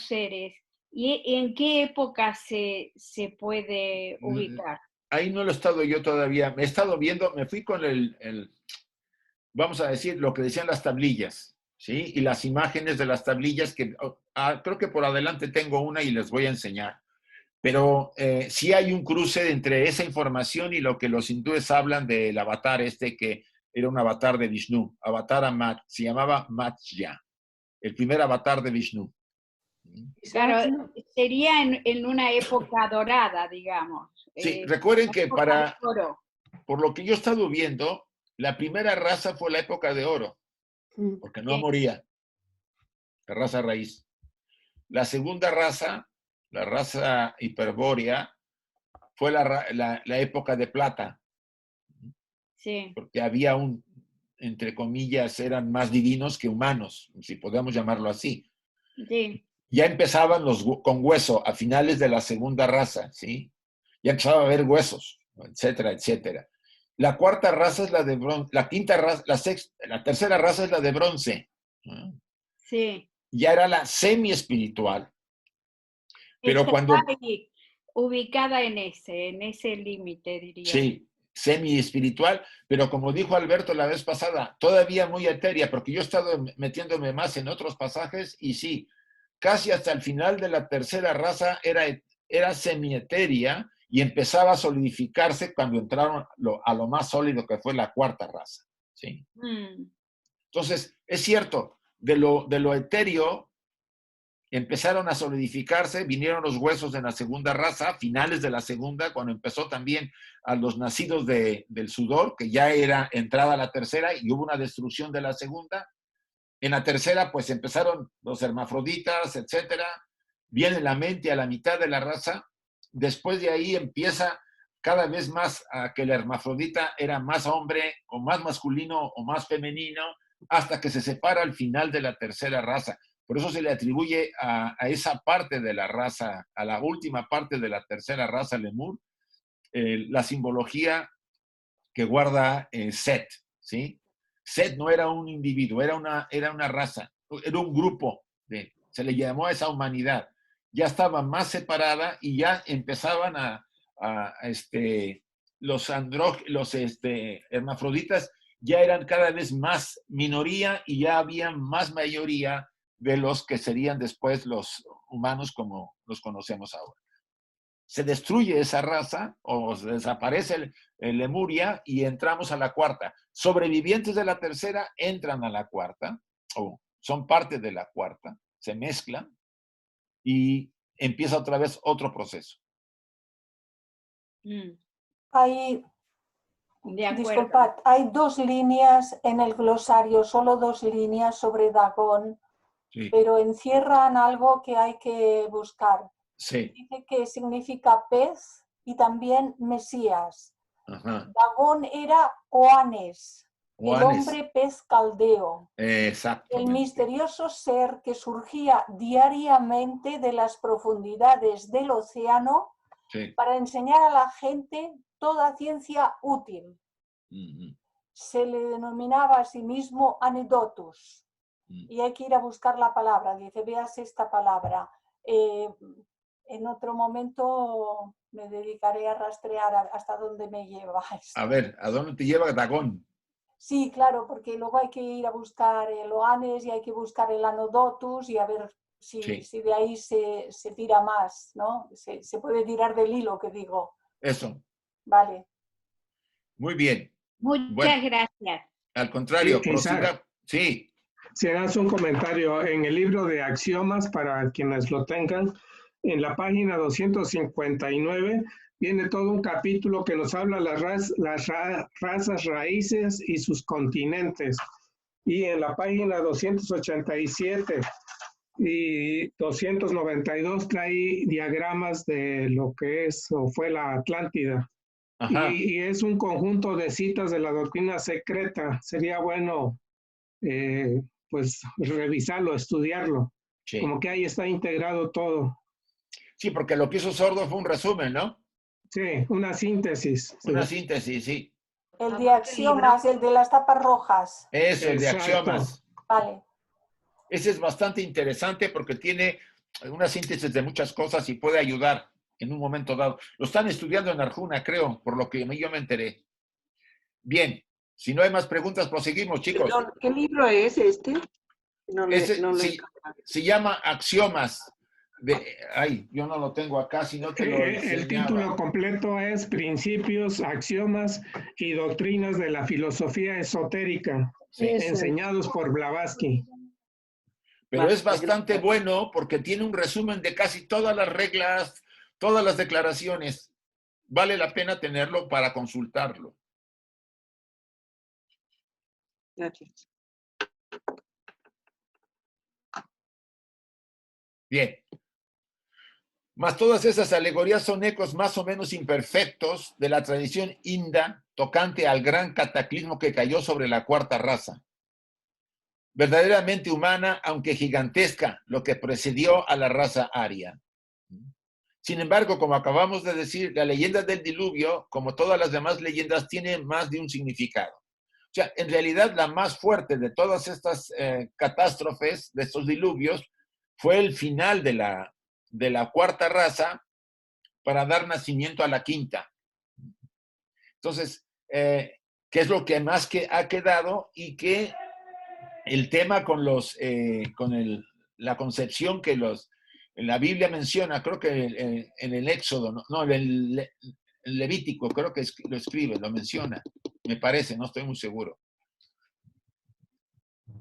seres. ¿Y en qué época se puede ubicar? Ahí no lo he estado yo todavía. Me he estado viendo, me fui con vamos a decir, lo que decían las tablillas, ¿sí? Y las imágenes de las tablillas que creo que por adelante tengo una y les voy a enseñar. Pero sí hay un cruce entre esa información y lo que los hindúes hablan del avatar que era un avatar de Vishnu, avatar Amat, se llamaba Matsya, el primer avatar de Vishnu. Claro, sería en una época dorada, digamos. Sí, recuerden que por lo que yo he estado viendo, la primera raza fue la época de oro, porque no moría, la raza raíz. La segunda raza, la raza hiperbórea, fue la época de plata. Sí. Porque había entre comillas, eran más divinos que humanos, si podemos llamarlo así. Sí. Ya empezaban con hueso a finales de la segunda raza, ¿sí? Ya empezaba a haber huesos, etcétera, etcétera. La cuarta raza es la de bronce, la quinta raza, la tercera raza es la de bronce. Sí. Ya era la semi-espiritual. Pero cuando... ubicada en ese límite, diría. Sí, semi-espiritual, pero como dijo Alberto la vez pasada, todavía muy etérea, porque yo he estado metiéndome más en otros pasajes y sí, casi hasta el final de la tercera raza era semietérea y empezaba a solidificarse cuando entraron a lo más sólido que fue la cuarta raza. ¿Sí? Entonces, es cierto, de lo etéreo empezaron a solidificarse, vinieron los huesos de la segunda raza, finales de la segunda, cuando empezó también a los nacidos del sudor, que ya era entrada a la tercera y hubo una destrucción de la segunda. En la tercera, pues empezaron los hermafroditas, etcétera. Viene la mente a la mitad de la raza. Después de ahí empieza cada vez más a que el hermafrodita era más hombre, o más masculino, o más femenino, hasta que se separa al final de la tercera raza. Por eso se le atribuye a esa parte de la raza, a la última parte de la tercera raza lemur, la simbología que guarda Set, ¿sí? Set no era un individuo, era una raza, era un grupo, se le llamó a esa humanidad. Ya estaba más separada y ya empezaban los hermafroditas ya eran cada vez más minoría y ya había más mayoría de los que serían después los humanos como los conocemos ahora. Se destruye esa raza o se desaparece el Lemuria y entramos a la cuarta. Sobrevivientes de la tercera entran a la cuarta o son parte de la cuarta, se mezclan y empieza otra vez otro proceso. Disculpad, hay 2 líneas en el glosario, solo 2 líneas sobre Dagón, sí, pero encierran algo que hay que buscar. Sí. Dice que significa pez y también Mesías. Ajá. Dagón era Oanes, el hombre pez caldeo. El misterioso ser que surgía diariamente de las profundidades del océano, sí, para enseñar a la gente toda ciencia útil. Se le denominaba a sí mismo Anedotus. Y hay que ir a buscar la palabra. Dice, veas esta palabra. En otro momento me dedicaré a rastrear hasta dónde me lleva esto. A ver, ¿a dónde te lleva Dagón? Sí, claro, porque luego hay que ir a buscar el Oanes y hay que buscar el Anodotus y a ver si, sí, si de ahí se tira más, ¿no? Se puede tirar del hilo, que digo. Eso. Vale. Muy bien. Muchas gracias. Al contrario, prosiga. Sí. Si hagas un comentario en el libro de Axiomas, para quienes lo tengan, en la página 259 viene todo un capítulo que nos habla de las razas raíces y sus continentes. Y en la página 287 y 292 trae diagramas de lo que es o fue la Atlántida. Y es un conjunto de citas de la doctrina secreta. Sería bueno pues revisarlo, estudiarlo. Sí. Como que ahí está integrado todo. Sí, porque lo que hizo Sordo fue un resumen, ¿no? Sí, una síntesis. Una síntesis, sí. El de Axiomas, el de las tapas rojas. Es el de Axiomas. Vale. Ese es bastante interesante porque tiene una síntesis de muchas cosas y puede ayudar en un momento dado. Lo están estudiando en Arjuna, creo, por lo que yo me enteré. Bien, si no hay más preguntas, proseguimos, chicos. ¿Qué libro es este? Se llama Axiomas. Yo no lo tengo acá, sino que el título completo es Principios, Axiomas y Doctrinas de la Filosofía Esotérica, enseñados por Blavatsky. Pero es bastante bueno porque tiene un resumen de casi todas las reglas, todas las declaraciones. Vale la pena tenerlo para consultarlo. Gracias. Bien. Mas todas esas alegorías son ecos más o menos imperfectos de la tradición inda tocante al gran cataclismo que cayó sobre la cuarta raza. Verdaderamente humana, aunque gigantesca, lo que precedió a la raza aria. Sin embargo, como acabamos de decir, la leyenda del diluvio, como todas las demás leyendas, tiene más de un significado. O sea, en realidad la más fuerte de todas estas catástrofes, de estos diluvios, fue el final de la cuarta raza para dar nacimiento a la quinta. Entonces, ¿qué es lo que más ha quedado? Y que el tema con la concepción que la Biblia menciona, creo que en el Éxodo, no, en el Levítico, creo que lo escribe, lo menciona, me parece, no estoy muy seguro.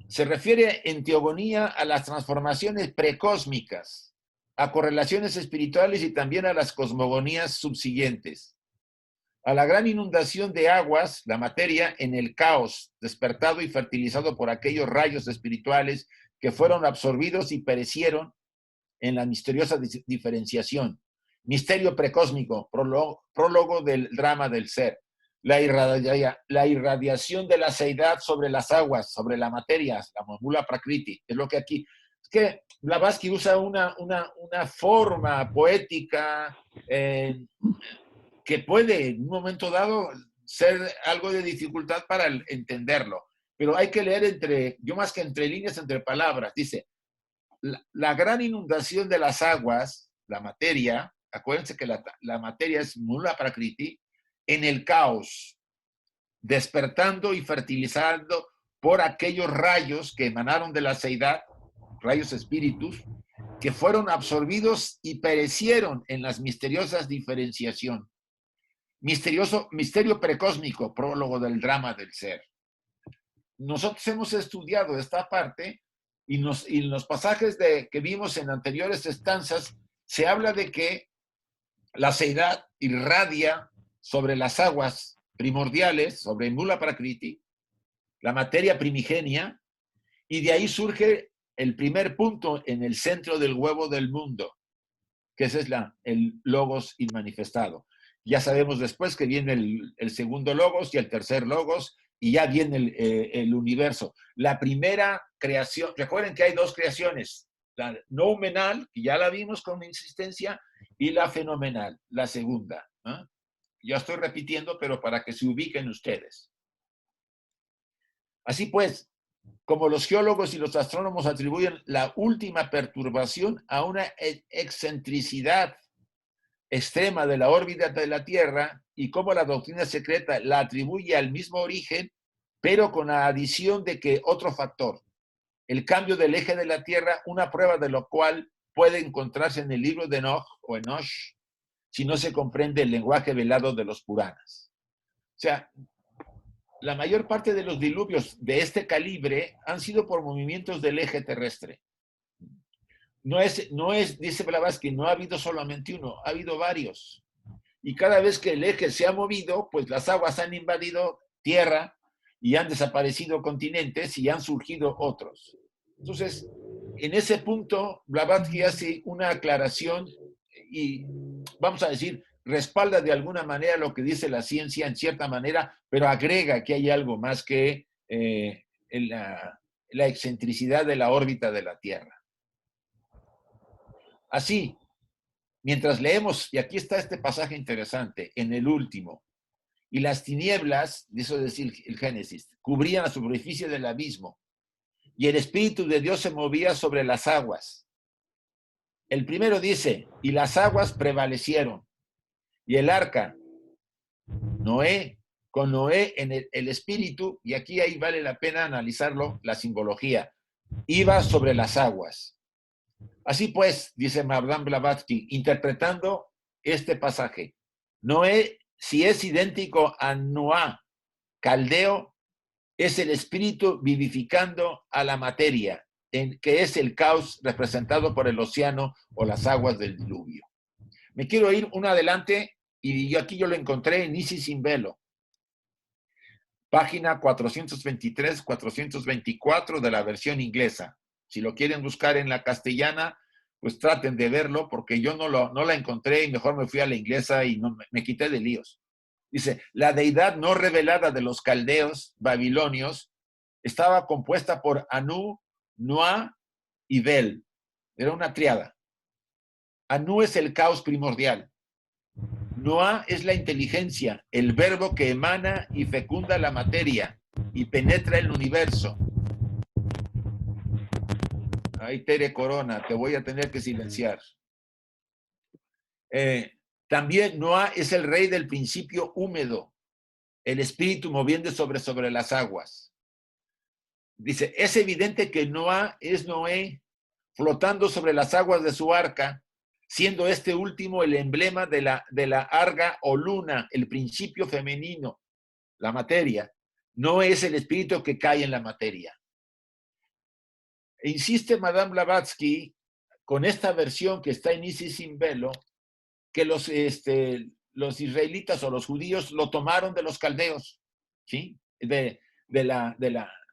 Se refiere en teogonía a las transformaciones precósmicas, a correlaciones espirituales y también a las cosmogonías subsiguientes. A la gran inundación de aguas, la materia en el caos, despertado y fertilizado por aquellos rayos espirituales que fueron absorbidos y perecieron en la misteriosa diferenciación. Misterio precósmico, prólogo del drama del ser. La irradiación de la seidad sobre las aguas, sobre la materia, la Mula Prakriti. Es lo que aquí... Es que Blavatsky usa una forma poética que puede, en un momento dado, ser algo de dificultad para entenderlo. Pero hay que leer yo más que entre líneas, entre palabras. Dice, la gran inundación de las aguas, la materia, acuérdense que la materia es Mula Prakriti, en el caos, despertando y fertilizando por aquellos rayos que emanaron de la seidad, rayos espíritus, que fueron absorbidos y perecieron en las misteriosas diferenciación. Misterio precósmico, prólogo del drama del ser. Nosotros hemos estudiado esta parte y en los pasajes que vimos en anteriores estancias se habla de que la seidad irradia sobre las aguas primordiales, sobre Mula Prakriti, la materia primigenia, y de ahí surge el primer punto en el centro del huevo del mundo, que ese es el logos inmanifestado. Ya sabemos después que viene el segundo logos y el tercer logos, y ya viene el universo. La primera creación, recuerden que hay dos creaciones, la noumenal, que ya la vimos con insistencia, y la fenomenal, la segunda. Ya estoy repitiendo, pero para que se ubiquen ustedes. Así pues, como los geólogos y los astrónomos atribuyen la última perturbación a una excentricidad extrema de la órbita de la Tierra, y como la doctrina secreta la atribuye al mismo origen, pero con la adición de que otro factor, el cambio del eje de la Tierra, una prueba de lo cual puede encontrarse en el libro de Enoch o Enoch, si no se comprende el lenguaje velado de los Puranas. O sea, la mayor parte de los diluvios de este calibre han sido por movimientos del eje terrestre. No es, dice Blavatsky, no ha habido solamente uno, ha habido varios. Y cada vez que el eje se ha movido, pues las aguas han invadido tierra y han desaparecido continentes y han surgido otros. Entonces, en ese punto, Blavatsky hace una aclaración y, vamos a decir, respalda de alguna manera lo que dice la ciencia en cierta manera, pero agrega que hay algo más que la excentricidad de la órbita de la Tierra. Así, mientras leemos, y aquí está este pasaje interesante, en el último, y las tinieblas, eso es decir, el Génesis, cubrían la superficie del abismo, y el Espíritu de Dios se movía sobre las aguas. El primero dice, y las aguas prevalecieron, y el arca, con Noé en el Espíritu, y aquí ahí vale la pena analizarlo, la simbología, iba sobre las aguas. Así pues, dice Madame Blavatsky, interpretando este pasaje, Noé, si es idéntico a Noah, caldeo, es el espíritu vivificando a la materia, que es el caos representado por el océano o las aguas del diluvio. Me quiero ir un adelante, y aquí yo lo encontré en Isis sin velo. Página 423, 424 de la versión inglesa. Si lo quieren buscar en la castellana, pues traten de verlo, porque yo no la encontré y mejor me fui a la inglesa y me quité de líos. Dice, la deidad no revelada de los caldeos babilonios estaba compuesta por Anu, Noah y Bel. Era una triada. Anu es el caos primordial. Noah es la inteligencia, el verbo que emana y fecunda la materia y penetra el universo. Ay, Tere Corona, te voy a tener que silenciar. También Noah es el rey del principio húmedo, el espíritu moviendo sobre las aguas. Dice, es evidente que Noah es Noé, flotando sobre las aguas de su arca, siendo este último el emblema de la arga o luna, el principio femenino, la materia. No es el espíritu que cae en la materia. E insiste Madame Blavatsky con esta versión que está en Isis sin velo, que los israelitas o los judíos lo tomaron de los caldeos, ¿sí? Que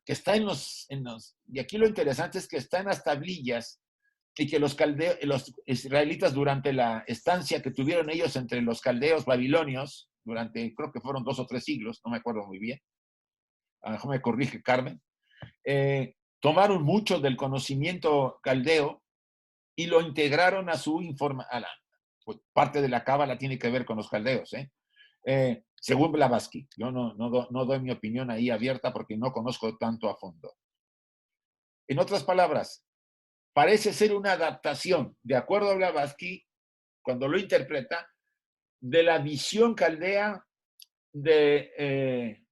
está en los, y aquí lo interesante es que está en las tablillas, y que los israelitas durante la estancia que tuvieron ellos entre los caldeos babilonios, durante, creo que fueron 2 o 3 siglos, no me acuerdo muy bien, a lo mejor me corrige Carmen, tomaron mucho del conocimiento caldeo y lo integraron a su pues, parte de la cábala tiene que ver con los caldeos, según Blavatsky. Yo no doy mi opinión ahí abierta porque no conozco tanto a fondo. En otras palabras, parece ser una adaptación, de acuerdo a Blavatsky, cuando lo interpreta, de la visión caldea de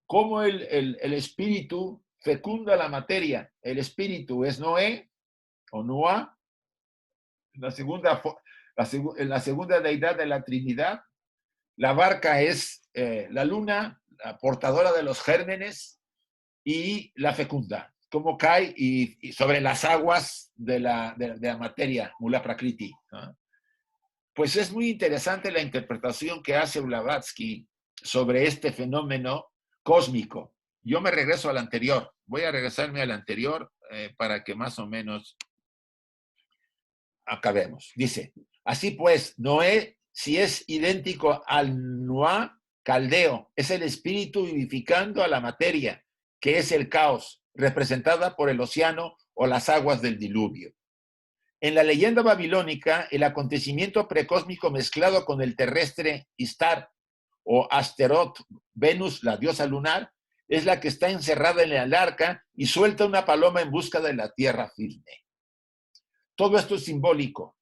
cómo el espíritu fecunda la materia. El espíritu es Noé, o Noah, la segunda deidad de la Trinidad. La barca es la luna, la portadora de los gérmenes, y la fecunda, como cae y sobre las aguas de la materia, Mula Prakriti, ¿no? Pues es muy interesante la interpretación que hace Blavatsky sobre este fenómeno cósmico. Yo me regreso al anterior, voy a regresarme al anterior para que más o menos acabemos. Dice, así pues, Noé, si es idéntico al Noah caldeo, es el espíritu vivificando a la materia, que es el caos, representada por el océano o las aguas del diluvio. En la leyenda babilónica, el acontecimiento precósmico mezclado con el terrestre Istar o Asteroth, Venus, la diosa lunar, es la que está encerrada en el arca y suelta una paloma en busca de la tierra firme. Todo esto es simbólico,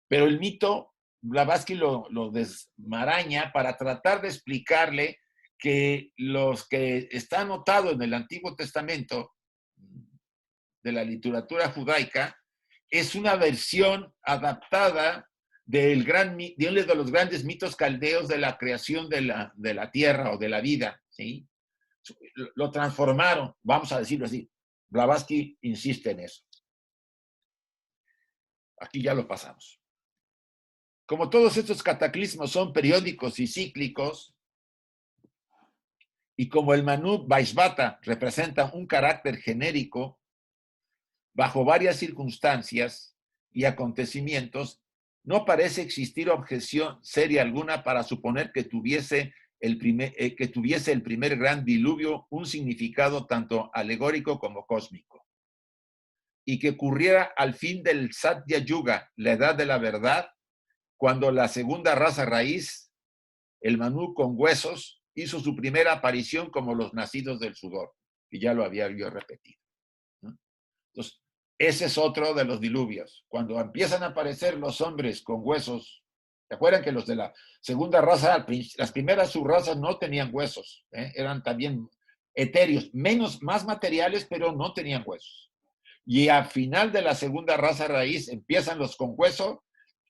pero el mito, Blavatsky lo desmaraña para tratar de explicarle que los que está anotado en el Antiguo Testamento de la literatura judaica es una versión adaptada de uno de los grandes mitos caldeos de la creación de la tierra o de la vida, ¿sí? Lo transformaron, vamos a decirlo así. Blavatsky insiste en eso. Aquí ya lo pasamos. Como todos estos cataclismos son periódicos y cíclicos, y como el Manu Vaisvata representa un carácter genérico, bajo varias circunstancias y acontecimientos, no parece existir objeción seria alguna para suponer que tuviese el primer gran diluvio un significado tanto alegórico como cósmico, y que ocurriera al fin del Satya Yuga, la edad de la verdad, cuando la segunda raza raíz, el Manu con huesos, hizo su primera aparición como los nacidos del sudor, y ya lo había yo repetido, ¿no? Entonces, ese es otro de los diluvios. Cuando empiezan a aparecer los hombres con huesos, ¿se acuerdan que los de la segunda raza, las primeras subrazas no tenían huesos? Eran también etéreos, más materiales, pero no tenían huesos. Y al final de la segunda raza raíz empiezan los con hueso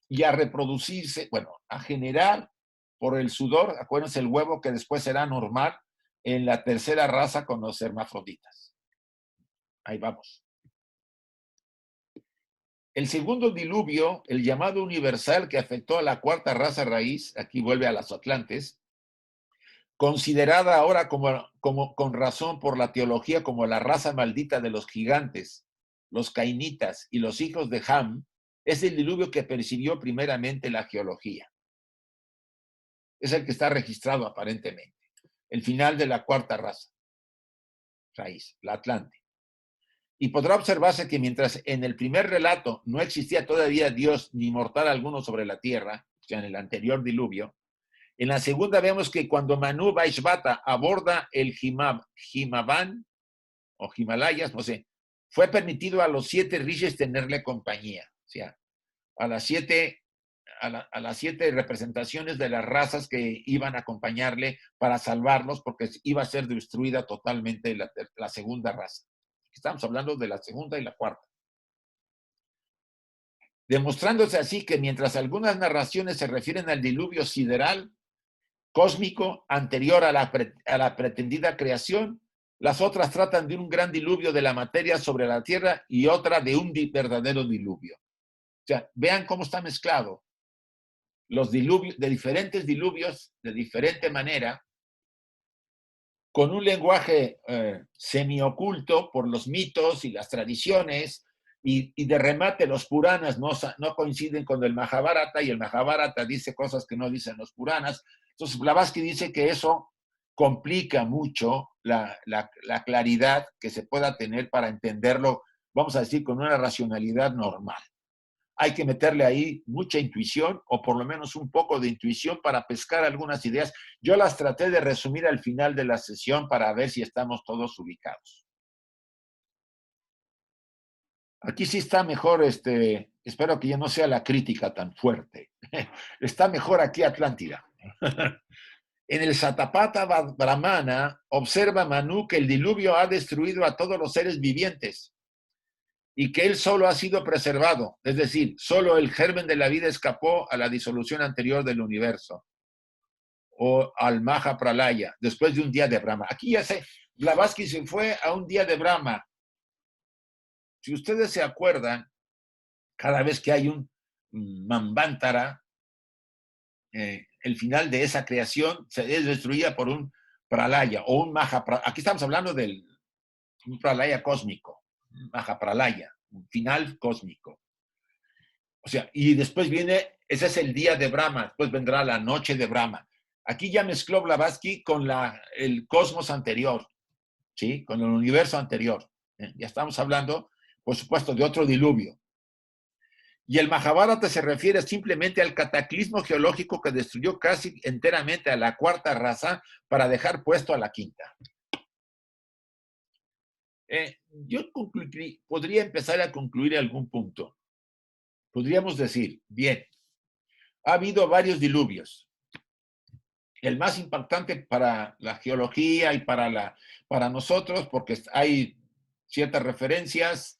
y a reproducirse, bueno, a generar por el sudor, acuérdense el huevo que después será normal en la tercera raza con los hermafroditas. Ahí vamos. El segundo diluvio, el llamado universal que afectó a la cuarta raza raíz, aquí vuelve a los atlantes, considerada ahora con razón por la teología como la raza maldita de los gigantes, los cainitas y los hijos de Ham, es el diluvio que percibió primeramente la geología. Es el que está registrado aparentemente. El final de la cuarta raza raíz, la Atlante. Y podrá observarse que mientras en el primer relato no existía todavía Dios ni mortal alguno sobre la tierra, o sea, en el anterior diluvio, en la segunda vemos que cuando Manu Vaisvata aborda el Himavan o Himalayas, no sé, fue permitido a los 7 rishis tenerle compañía, o sea, a las 7 representaciones de las razas que iban a acompañarle para salvarlos, porque iba a ser destruida totalmente la segunda raza. Estamos hablando de la segunda y la cuarta. demostrándose así que mientras algunas narraciones se refieren al diluvio sideral, cósmico, anterior a la pretendida creación, las otras tratan de un gran diluvio de la materia sobre la Tierra y otra de un verdadero diluvio. O sea, vean cómo está mezclado los diluvios, de diferentes diluvios, de diferente manera, con un lenguaje semioculto por los mitos y las tradiciones, y de remate los Puranas no coinciden con el Mahabharata, y el Mahabharata dice cosas que no dicen los Puranas. Entonces Blavatsky dice que eso complica mucho la claridad que se pueda tener para entenderlo, vamos a decir, con una racionalidad normal. Hay que meterle ahí mucha intuición, o por lo menos un poco de intuición, para pescar algunas ideas. Yo las traté de resumir al final de la sesión para ver si estamos todos ubicados. Aquí sí está mejor, espero que ya no sea la crítica tan fuerte. Está mejor aquí Atlántida. En el Satapatha Brahmana observa Manu que el diluvio ha destruido a todos los seres vivientes y que él solo ha sido preservado, es decir, solo el germen de la vida escapó a la disolución anterior del universo, o al Maha Pralaya, después de un día de Brahma. Aquí ya sé, Blavatsky se fue a un día de Brahma. Si ustedes se acuerdan, cada vez que hay un Manvantara, el final de esa creación se destruía por un Pralaya, o un Maha Pralaya. Aquí estamos hablando del un Pralaya cósmico, Maha Pralaya, un final cósmico. O sea, y después viene, ese es el día de Brahma, después vendrá la noche de Brahma. Aquí ya mezcló Blavatsky con el cosmos anterior, ¿sí? Con el universo anterior. Ya estamos hablando, por supuesto, de otro diluvio. Y el Mahabharata se refiere simplemente al cataclismo geológico que destruyó casi enteramente a la cuarta raza para dejar puesto a la quinta. Yo podría empezar a concluir algún punto. Podríamos decir, bien, ha habido varios diluvios. El más impactante para la geología y para nosotros, porque hay ciertas referencias,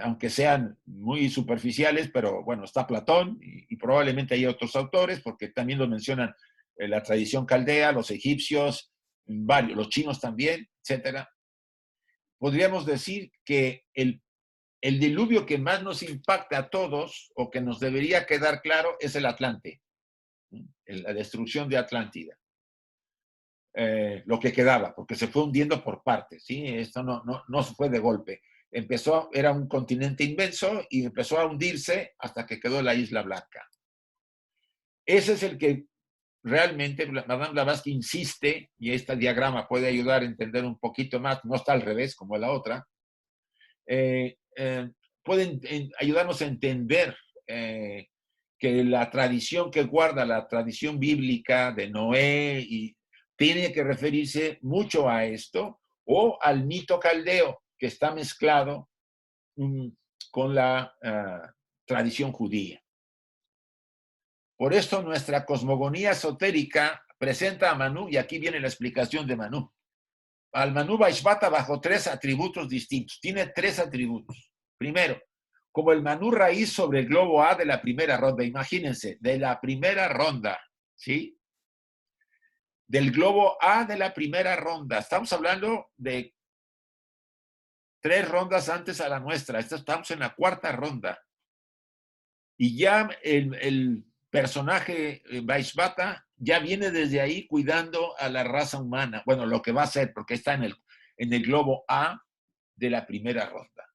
aunque sean muy superficiales, pero bueno, está Platón y probablemente hay otros autores, porque también lo mencionan la tradición caldea, los egipcios, varios, los chinos también, etcétera. Podríamos decir que el diluvio que más nos impacta a todos, o que nos debería quedar claro, es el Atlante, la destrucción de Atlántida. Lo que quedaba, porque se fue hundiendo por partes, ¿sí? Esto no se fue de golpe. Era un continente inmenso y empezó a hundirse hasta que quedó la Isla Blanca. Ese es el que realmente Madame Blavatsky insiste, y este diagrama puede ayudar a entender un poquito más, no está al revés como la otra, pueden ayudarnos a entender que la tradición que guarda, la tradición bíblica de Noé, y tiene que referirse mucho a esto, o al mito caldeo, que está mezclado con la tradición judía. Por esto nuestra cosmogonía esotérica presenta a Manu, y aquí viene la explicación de Manu, al Manu Vaishvata bajo 3 atributos distintos. Tiene 3 atributos. Primero, como el Manu raíz sobre el globo A de la primera ronda. Imagínense, de la primera ronda, ¿sí? Del globo A de la primera ronda. Estamos hablando de 3 rondas antes a la nuestra. Estamos en la 4ª ronda. Y ya el personaje Vaishvata ya viene desde ahí cuidando a la raza humana. Bueno, lo que va a ser, porque está en el globo A de la primera ronda.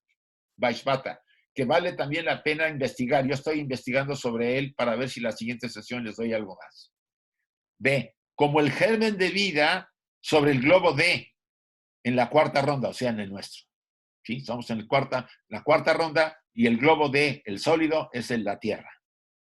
Vaishvata, que vale también la pena investigar. Yo estoy investigando sobre él para ver si la siguiente sesión les doy algo más. B, como el germen de vida sobre el globo D en la 4ª ronda, o sea, en el nuestro. ¿Sí? Estamos en la cuarta ronda, y el globo D, el sólido, es en la Tierra.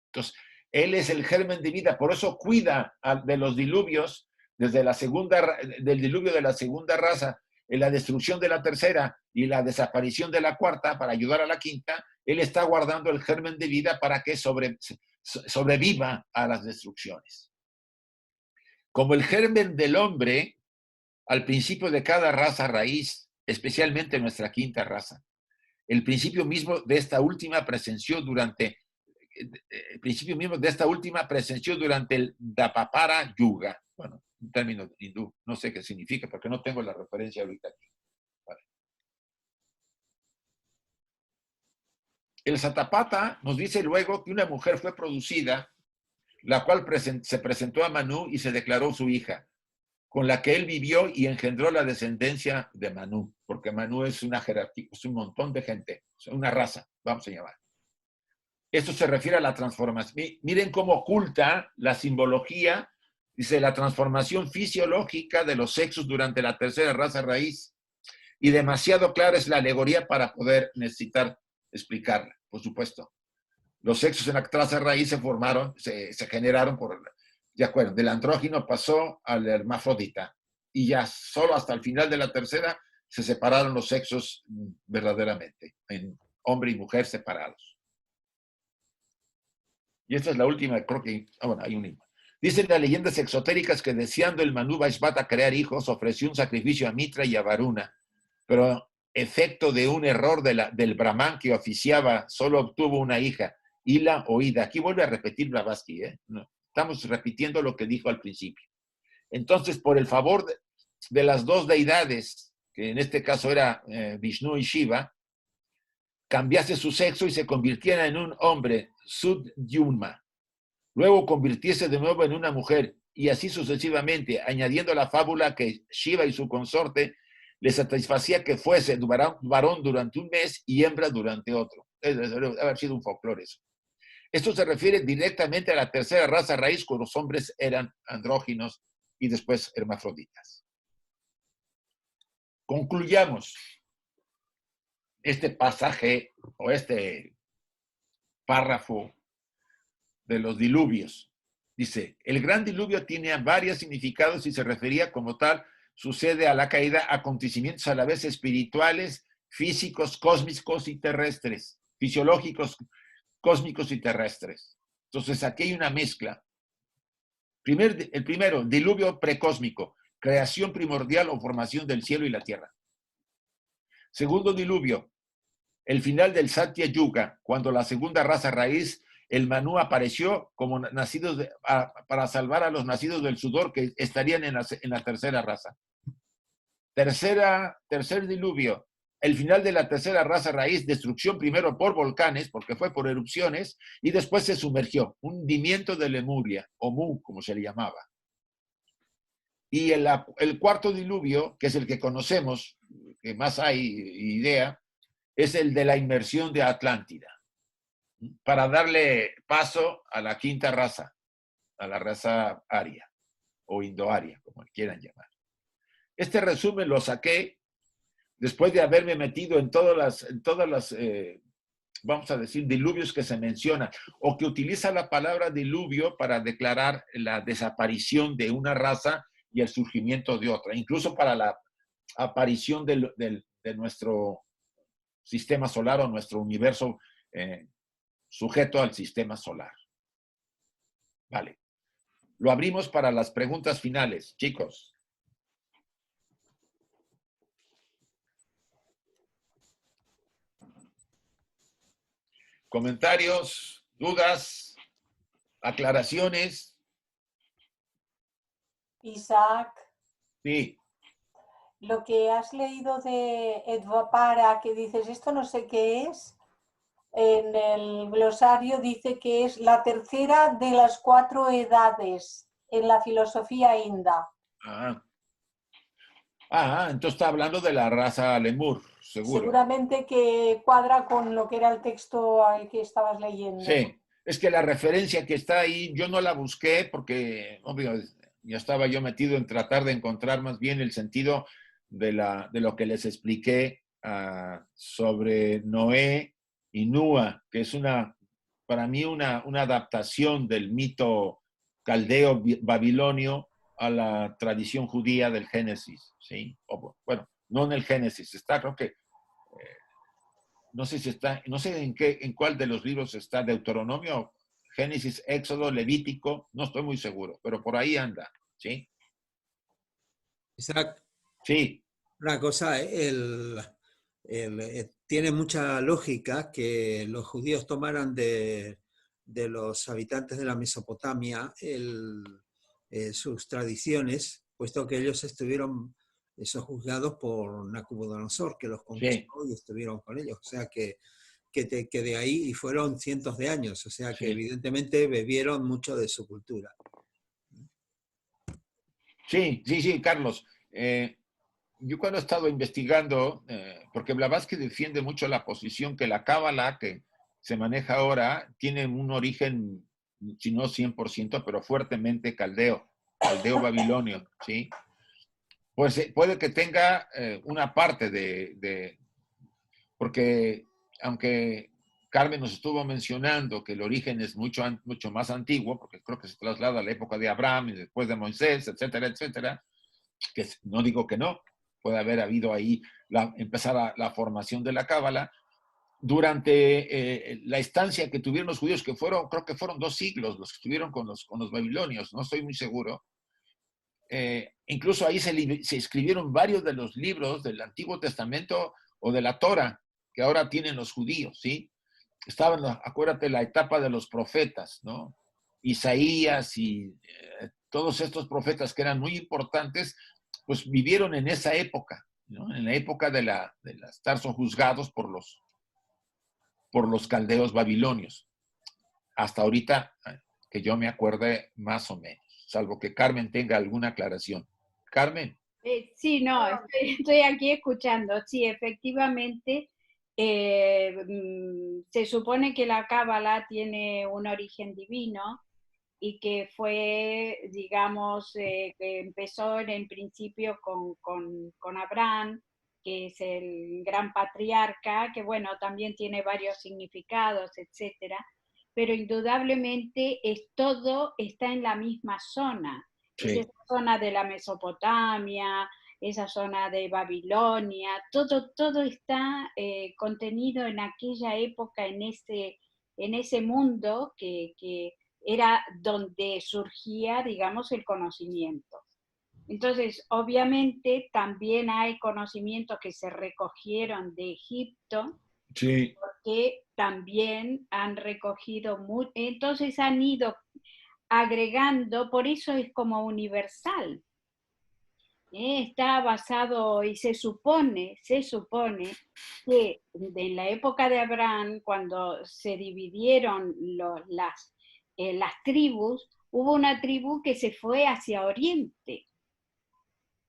Entonces, él es el germen de vida, por eso cuida de los diluvios, del diluvio de la segunda raza, en la destrucción de la tercera y la desaparición de la cuarta para ayudar a la quinta. Él está guardando el germen de vida para que sobreviva a las destrucciones. Como el germen del hombre, al principio de cada raza raíz, especialmente nuestra quinta raza, el principio mismo de esta última presenció durante el Dvapara Yuga. Bueno, un término hindú, no sé qué significa porque no tengo la referencia ahorita aquí. Vale. El Satapatha nos dice luego que una mujer fue producida, la cual se presentó a Manu y se declaró su hija, con la que él vivió y engendró la descendencia de Manu, porque Manu es una jerarquía, es un montón de gente, es una raza, vamos a llamar. Esto se refiere a la transformación. Miren cómo oculta la simbología, dice, la transformación fisiológica de los sexos durante la tercera raza raíz. Y demasiado clara es la alegoría para poder necesitar explicarla, por supuesto. Los sexos en la raza raíz se formaron, se generaron por, de acuerdo, del andrógino pasó al hermafrodita. Y ya solo hasta el final de la tercera se separaron los sexos verdaderamente, en hombre y mujer separados. Y esta es la última, creo que, bueno, hay un himno. Dicen las leyendas exotéricas que deseando el Manu Vaishvata crear hijos, ofreció un sacrificio a Mitra y a Varuna, pero efecto de un error del Brahman que oficiaba, solo obtuvo una hija, Ila o Ida. Aquí vuelve a repetir Blavatsky, no, estamos repitiendo lo que dijo al principio. Entonces, por el favor de las dos deidades, que en este caso era Vishnu y Shiva, cambiase su sexo y se convirtiera en un hombre, Sudyumna. Luego convirtiese de nuevo en una mujer, y así sucesivamente, añadiendo la fábula que Shiva y su consorte le satisfacía que fuese varón durante un mes y hembra durante otro. Debe haber sido un folclore eso. Esto se refiere directamente a la tercera raza raíz, cuando los hombres eran andróginos y después hermafroditas. Concluyamos este pasaje o este párrafo de los diluvios. Dice, el gran diluvio tiene varios significados y se refería como tal, sucede a la caída, acontecimientos a la vez espirituales, físicos, cósmicos y terrestres, fisiológicos, cósmicos y terrestres. Entonces aquí hay una mezcla. El primero, diluvio precósmico, creación primordial o formación del cielo y la tierra. Segundo diluvio, el final del Satya Yuga, cuando la segunda raza raíz, el Manu, apareció como nacidos para salvar a los nacidos del sudor que estarían en la tercera raza. Tercer diluvio, el final de la tercera raza raíz, destrucción primero por volcanes, porque fue por erupciones, y después se sumergió, un hundimiento de Lemuria, o Mu, como se le llamaba. Y el cuarto diluvio, que es el que conocemos, que más hay idea, es el de la inmersión de Atlántida, para darle paso a la quinta raza, a la raza aria, o indoaria, como quieran llamar. Este resumen lo saqué después de haberme metido en todas las vamos a decir, diluvios que se mencionan, o que utiliza la palabra diluvio para declarar la desaparición de una raza y el surgimiento de otra, incluso para la aparición de nuestro sistema solar o nuestro universo sujeto al sistema solar. Vale. Lo abrimos para las preguntas finales, chicos. Comentarios, dudas, aclaraciones. Isaac. Sí. Lo que has leído de Dvapara, que dices, esto no sé qué es, en el glosario dice que es la tercera de las 4 edades en la filosofía inda. Entonces está hablando de la raza Lemur, seguro. Seguramente que cuadra con lo que era el texto al que estabas leyendo. Sí, es que la referencia que está ahí, yo no la busqué porque, obvio, ya estaba yo metido en tratar de encontrar más bien el sentido de lo que les expliqué sobre Noé y Nua, que es para mí una adaptación del mito caldeo babilonio a la tradición judía del Génesis, ¿sí? Bueno, no en el Génesis, está, creo que, no sé si está, no sé en cuál de los libros está, Deuteronomio, Génesis, Éxodo, Levítico, no estoy muy seguro, pero por ahí anda, ¿sí? Isaac. Sí. Una cosa, tiene mucha lógica que los judíos tomaran de los habitantes de la Mesopotamia sus tradiciones, puesto que ellos estuvieron juzgados por Nabucodonosor, que los conquistó y estuvieron con ellos. O sea que de ahí, y fueron cientos de años, o sea que evidentemente bebieron mucho de su cultura. Sí, Carlos. Yo cuando he estado investigando, porque Blavatsky defiende mucho la posición que la cábala que se maneja ahora tiene un origen, si no 100%, pero fuertemente caldeo babilonio, ¿sí? Pues puede que tenga una parte porque aunque Carmen nos estuvo mencionando que el origen es mucho más antiguo, porque creo que se traslada a la época de Abraham y después de Moisés, etcétera, etcétera, que no digo que no, puede haber habido ahí empezar la formación de la cábala. Durante la estancia que tuvieron los judíos, que creo que fueron 2 siglos los que estuvieron con los babilonios, no estoy muy seguro. Incluso ahí se escribieron varios de los libros del Antiguo Testamento o de la Torah, que ahora tienen los judíos, ¿sí? Estaban, acuérdate, la etapa de los profetas, ¿no? Isaías y todos estos profetas que eran muy importantes, pues vivieron en esa época, ¿no? En la época de estar juzgados por los caldeos babilonios. Hasta ahorita, que yo me acuerde más o menos, salvo que Carmen tenga alguna aclaración. Carmen. Sí, no, estoy aquí escuchando. Sí, efectivamente, se supone que la cábala tiene un origen divino y que fue, digamos, que empezó en principio con Abraham, que es el gran patriarca, que bueno, también tiene varios significados, etcétera, pero indudablemente todo está en la misma zona. Sí. Es esa zona de la Mesopotamia, esa zona de Babilonia, todo está contenido en aquella época, en ese mundo que era donde surgía, digamos, el conocimiento. Entonces, obviamente, también hay conocimientos que se recogieron de Egipto, sí, porque también han recogido mucho, entonces han ido agregando, por eso es como universal. Está basado y se supone que en la época de Abraham, cuando se dividieron las tribus, hubo una tribu que se fue hacia Oriente.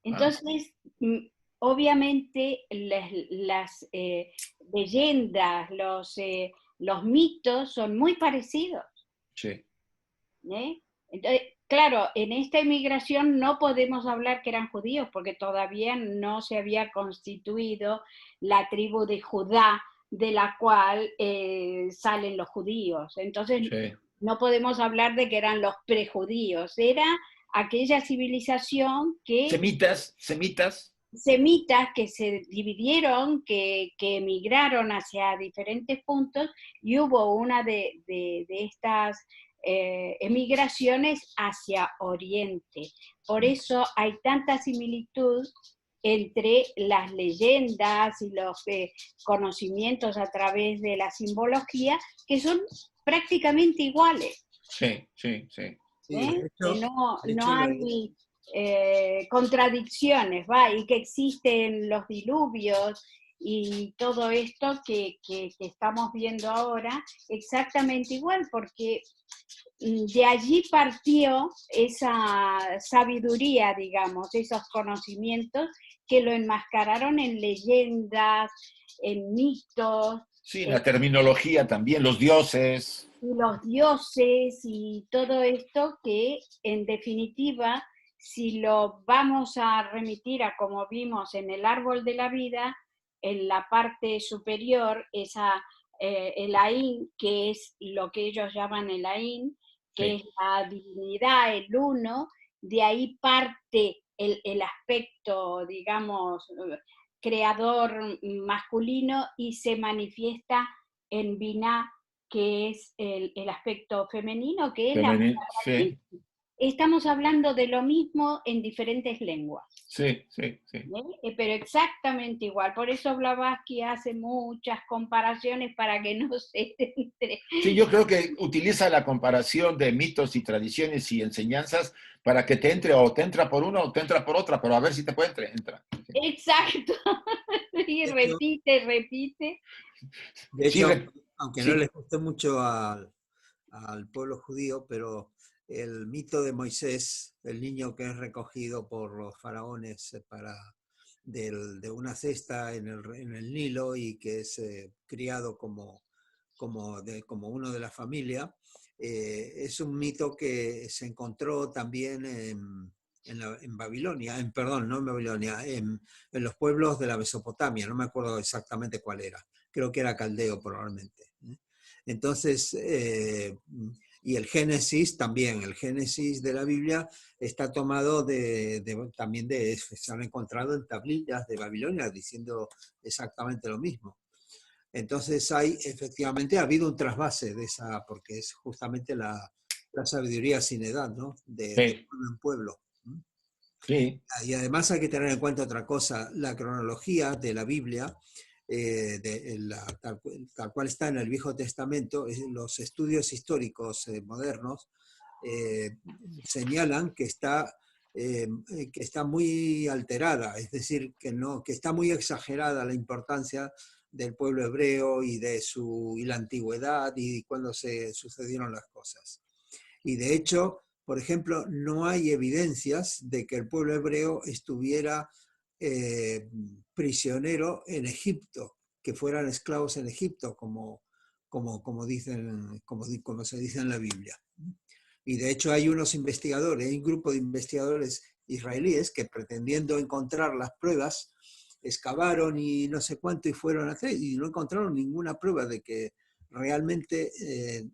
Entonces, obviamente, las leyendas, los mitos son muy parecidos. Sí. Entonces, claro, en esta inmigración no podemos hablar que eran judíos, porque todavía no se había constituido la tribu de Judá, de la cual salen los judíos. Entonces, sí, no podemos hablar de que eran los prejudíos. Era aquella civilización que... Semitas que se dividieron, que emigraron hacia diferentes puntos, y hubo una de estas emigraciones hacia Oriente. Por eso hay tanta similitud entre las leyendas y los conocimientos a través de la simbología, que son prácticamente iguales. Sí. De hecho, No hay contradicciones, y que existen los diluvios y todo esto que estamos viendo ahora, exactamente igual, porque de allí partió esa sabiduría, digamos, esos conocimientos que lo enmascararon en leyendas, en mitos. Sí, la terminología también, los dioses. Y los dioses y todo esto que, en definitiva, si lo vamos a remitir a como vimos en el árbol de la vida, en la parte superior, el Ain, que es lo que ellos llaman el Ain, que es la divinidad, el uno, de ahí parte el aspecto, digamos, creador masculino, y se manifiesta en Binah, que es el aspecto femenino, que es sí. estamos hablando de lo mismo en diferentes lenguas. Sí, sí, sí. Pero exactamente igual. Por eso Blavatsky hace muchas comparaciones para que no se entre. Sí, yo creo que utiliza la comparación de mitos y tradiciones y enseñanzas para que te entre, o te entra por una o te entra por otra, pero a ver si te puede entrar. Exacto. Y repite, repite. De Sí, hecho, aunque no sí. les guste mucho al pueblo judío, pero el mito de Moisés, el niño que es recogido por los faraones de una cesta en el Nilo y que es criado como uno de la familia, es un mito que se encontró también en Babilonia, perdón, no en Babilonia, en los pueblos de la Mesopotamia, no me acuerdo exactamente cuál era, creo que era caldeo probablemente. Entonces, y el Génesis también, el Génesis de la Biblia está tomado también se han encontrado en tablillas de Babilonia diciendo exactamente lo mismo. Entonces efectivamente ha habido un trasvase de esa, porque es justamente la sabiduría sin edad, ¿no? De pueblo en pueblo. Sí. Y además hay que tener en cuenta otra cosa, la cronología de la Biblia, tal cual está en el Viejo Testamento, los estudios históricos modernos señalan que está muy alterada, es decir, que está muy exagerada la importancia del pueblo hebreo y y la antigüedad y cuando se sucedieron las cosas. Y de hecho, por ejemplo, no hay evidencias de que el pueblo hebreo estuviera prisionero en Egipto, que fueran esclavos en Egipto, como se dice en la Biblia. Y de hecho hay unos investigadores, hay un grupo de investigadores israelíes que pretendiendo encontrar las pruebas, excavaron y no sé cuánto y fueron a hacer y no encontraron ninguna prueba de que realmente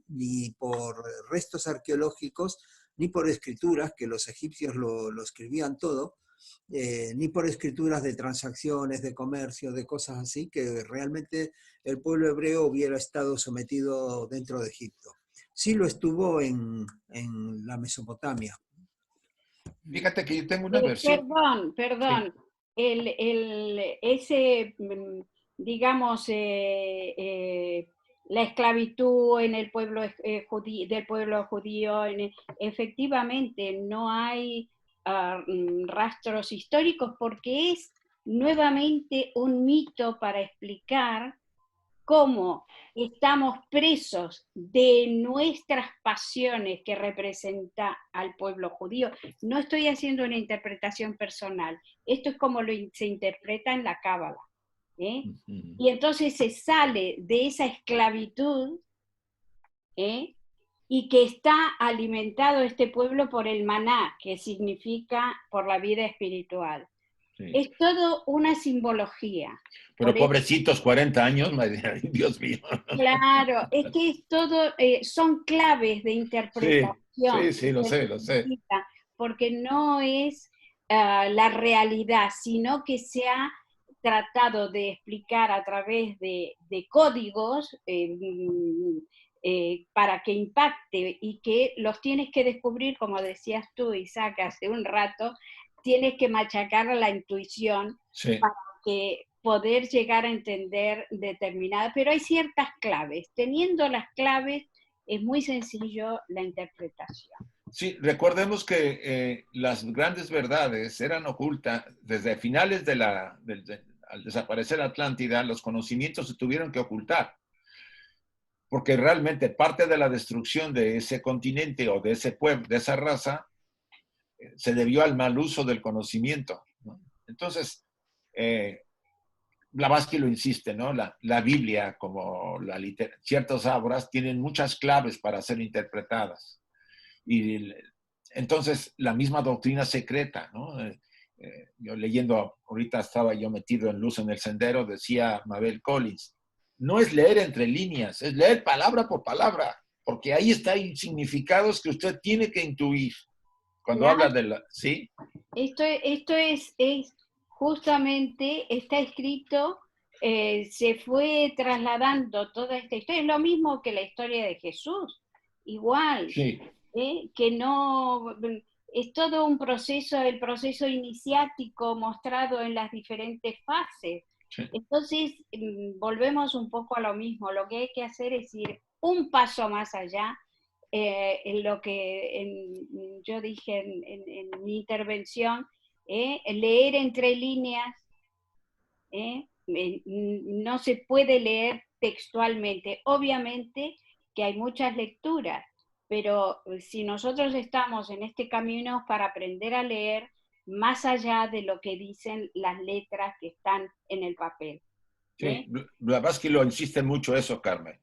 ni por restos arqueológicos, ni por escrituras, que los egipcios lo escribían todo, ni por escrituras de transacciones, de comercio, de cosas así, que realmente el pueblo hebreo hubiera estado sometido dentro de Egipto. Sí lo estuvo en la Mesopotamia. Fíjate que yo tengo una versión. Perdón. Sí. Ese, digamos, la esclavitud en el pueblo del pueblo judío, efectivamente no hay rastros históricos porque es nuevamente un mito para explicar cómo estamos presos de nuestras pasiones que representa al pueblo judío. No estoy haciendo una interpretación personal, esto es como se interpreta en la Cábala. Y entonces se sale de esa esclavitud y que está alimentado este pueblo por el maná, que significa por la vida espiritual. Sí. Es todo una simbología. Pero pobrecitos, 40 años, Dios mío. Claro, es que es todo, son claves de interpretación. Sí, lo sé. Porque no es la realidad, sino que se ha tratado de explicar a través de códigos para que impacte y que los tienes que descubrir, como decías tú, Isaac, hace un rato, tienes que machacar la intuición para que poder llegar a entender determinadas, pero hay ciertas claves. Teniendo las claves es muy sencillo la interpretación. Sí, recordemos que las grandes verdades eran ocultas desde finales al desaparecer Atlántida, los conocimientos se tuvieron que ocultar. Porque realmente parte de la destrucción de ese continente o de ese pueblo, de esa raza, se debió al mal uso del conocimiento, ¿no? Entonces, Blavatsky lo insiste, ¿no? La Biblia, como ciertas obras, tienen muchas claves para ser interpretadas. Y entonces, la misma doctrina secreta, ¿no? Yo leyendo, ahorita estaba yo metido en Luz en el Sendero, decía Mabel Collins, no es leer entre líneas, es leer palabra por palabra, porque ahí hay significados que usted tiene que intuir. Cuando habla de la... ¿Sí? Esto es justamente, está escrito, se fue trasladando toda esta historia. Es lo mismo que la historia de Jesús, igual. Sí. que no... Es todo un proceso, el proceso iniciático mostrado en las diferentes fases. Sí. Entonces, volvemos un poco a lo mismo. Lo que hay que hacer es ir un paso más allá. En lo que yo dije en mi intervención, leer entre líneas, no se puede leer textualmente. Obviamente que hay muchas lecturas, pero si nosotros estamos en este camino para aprender a leer más allá de lo que dicen las letras que están en el papel. Sí, Blavatsky lo insiste mucho eso, Carmen,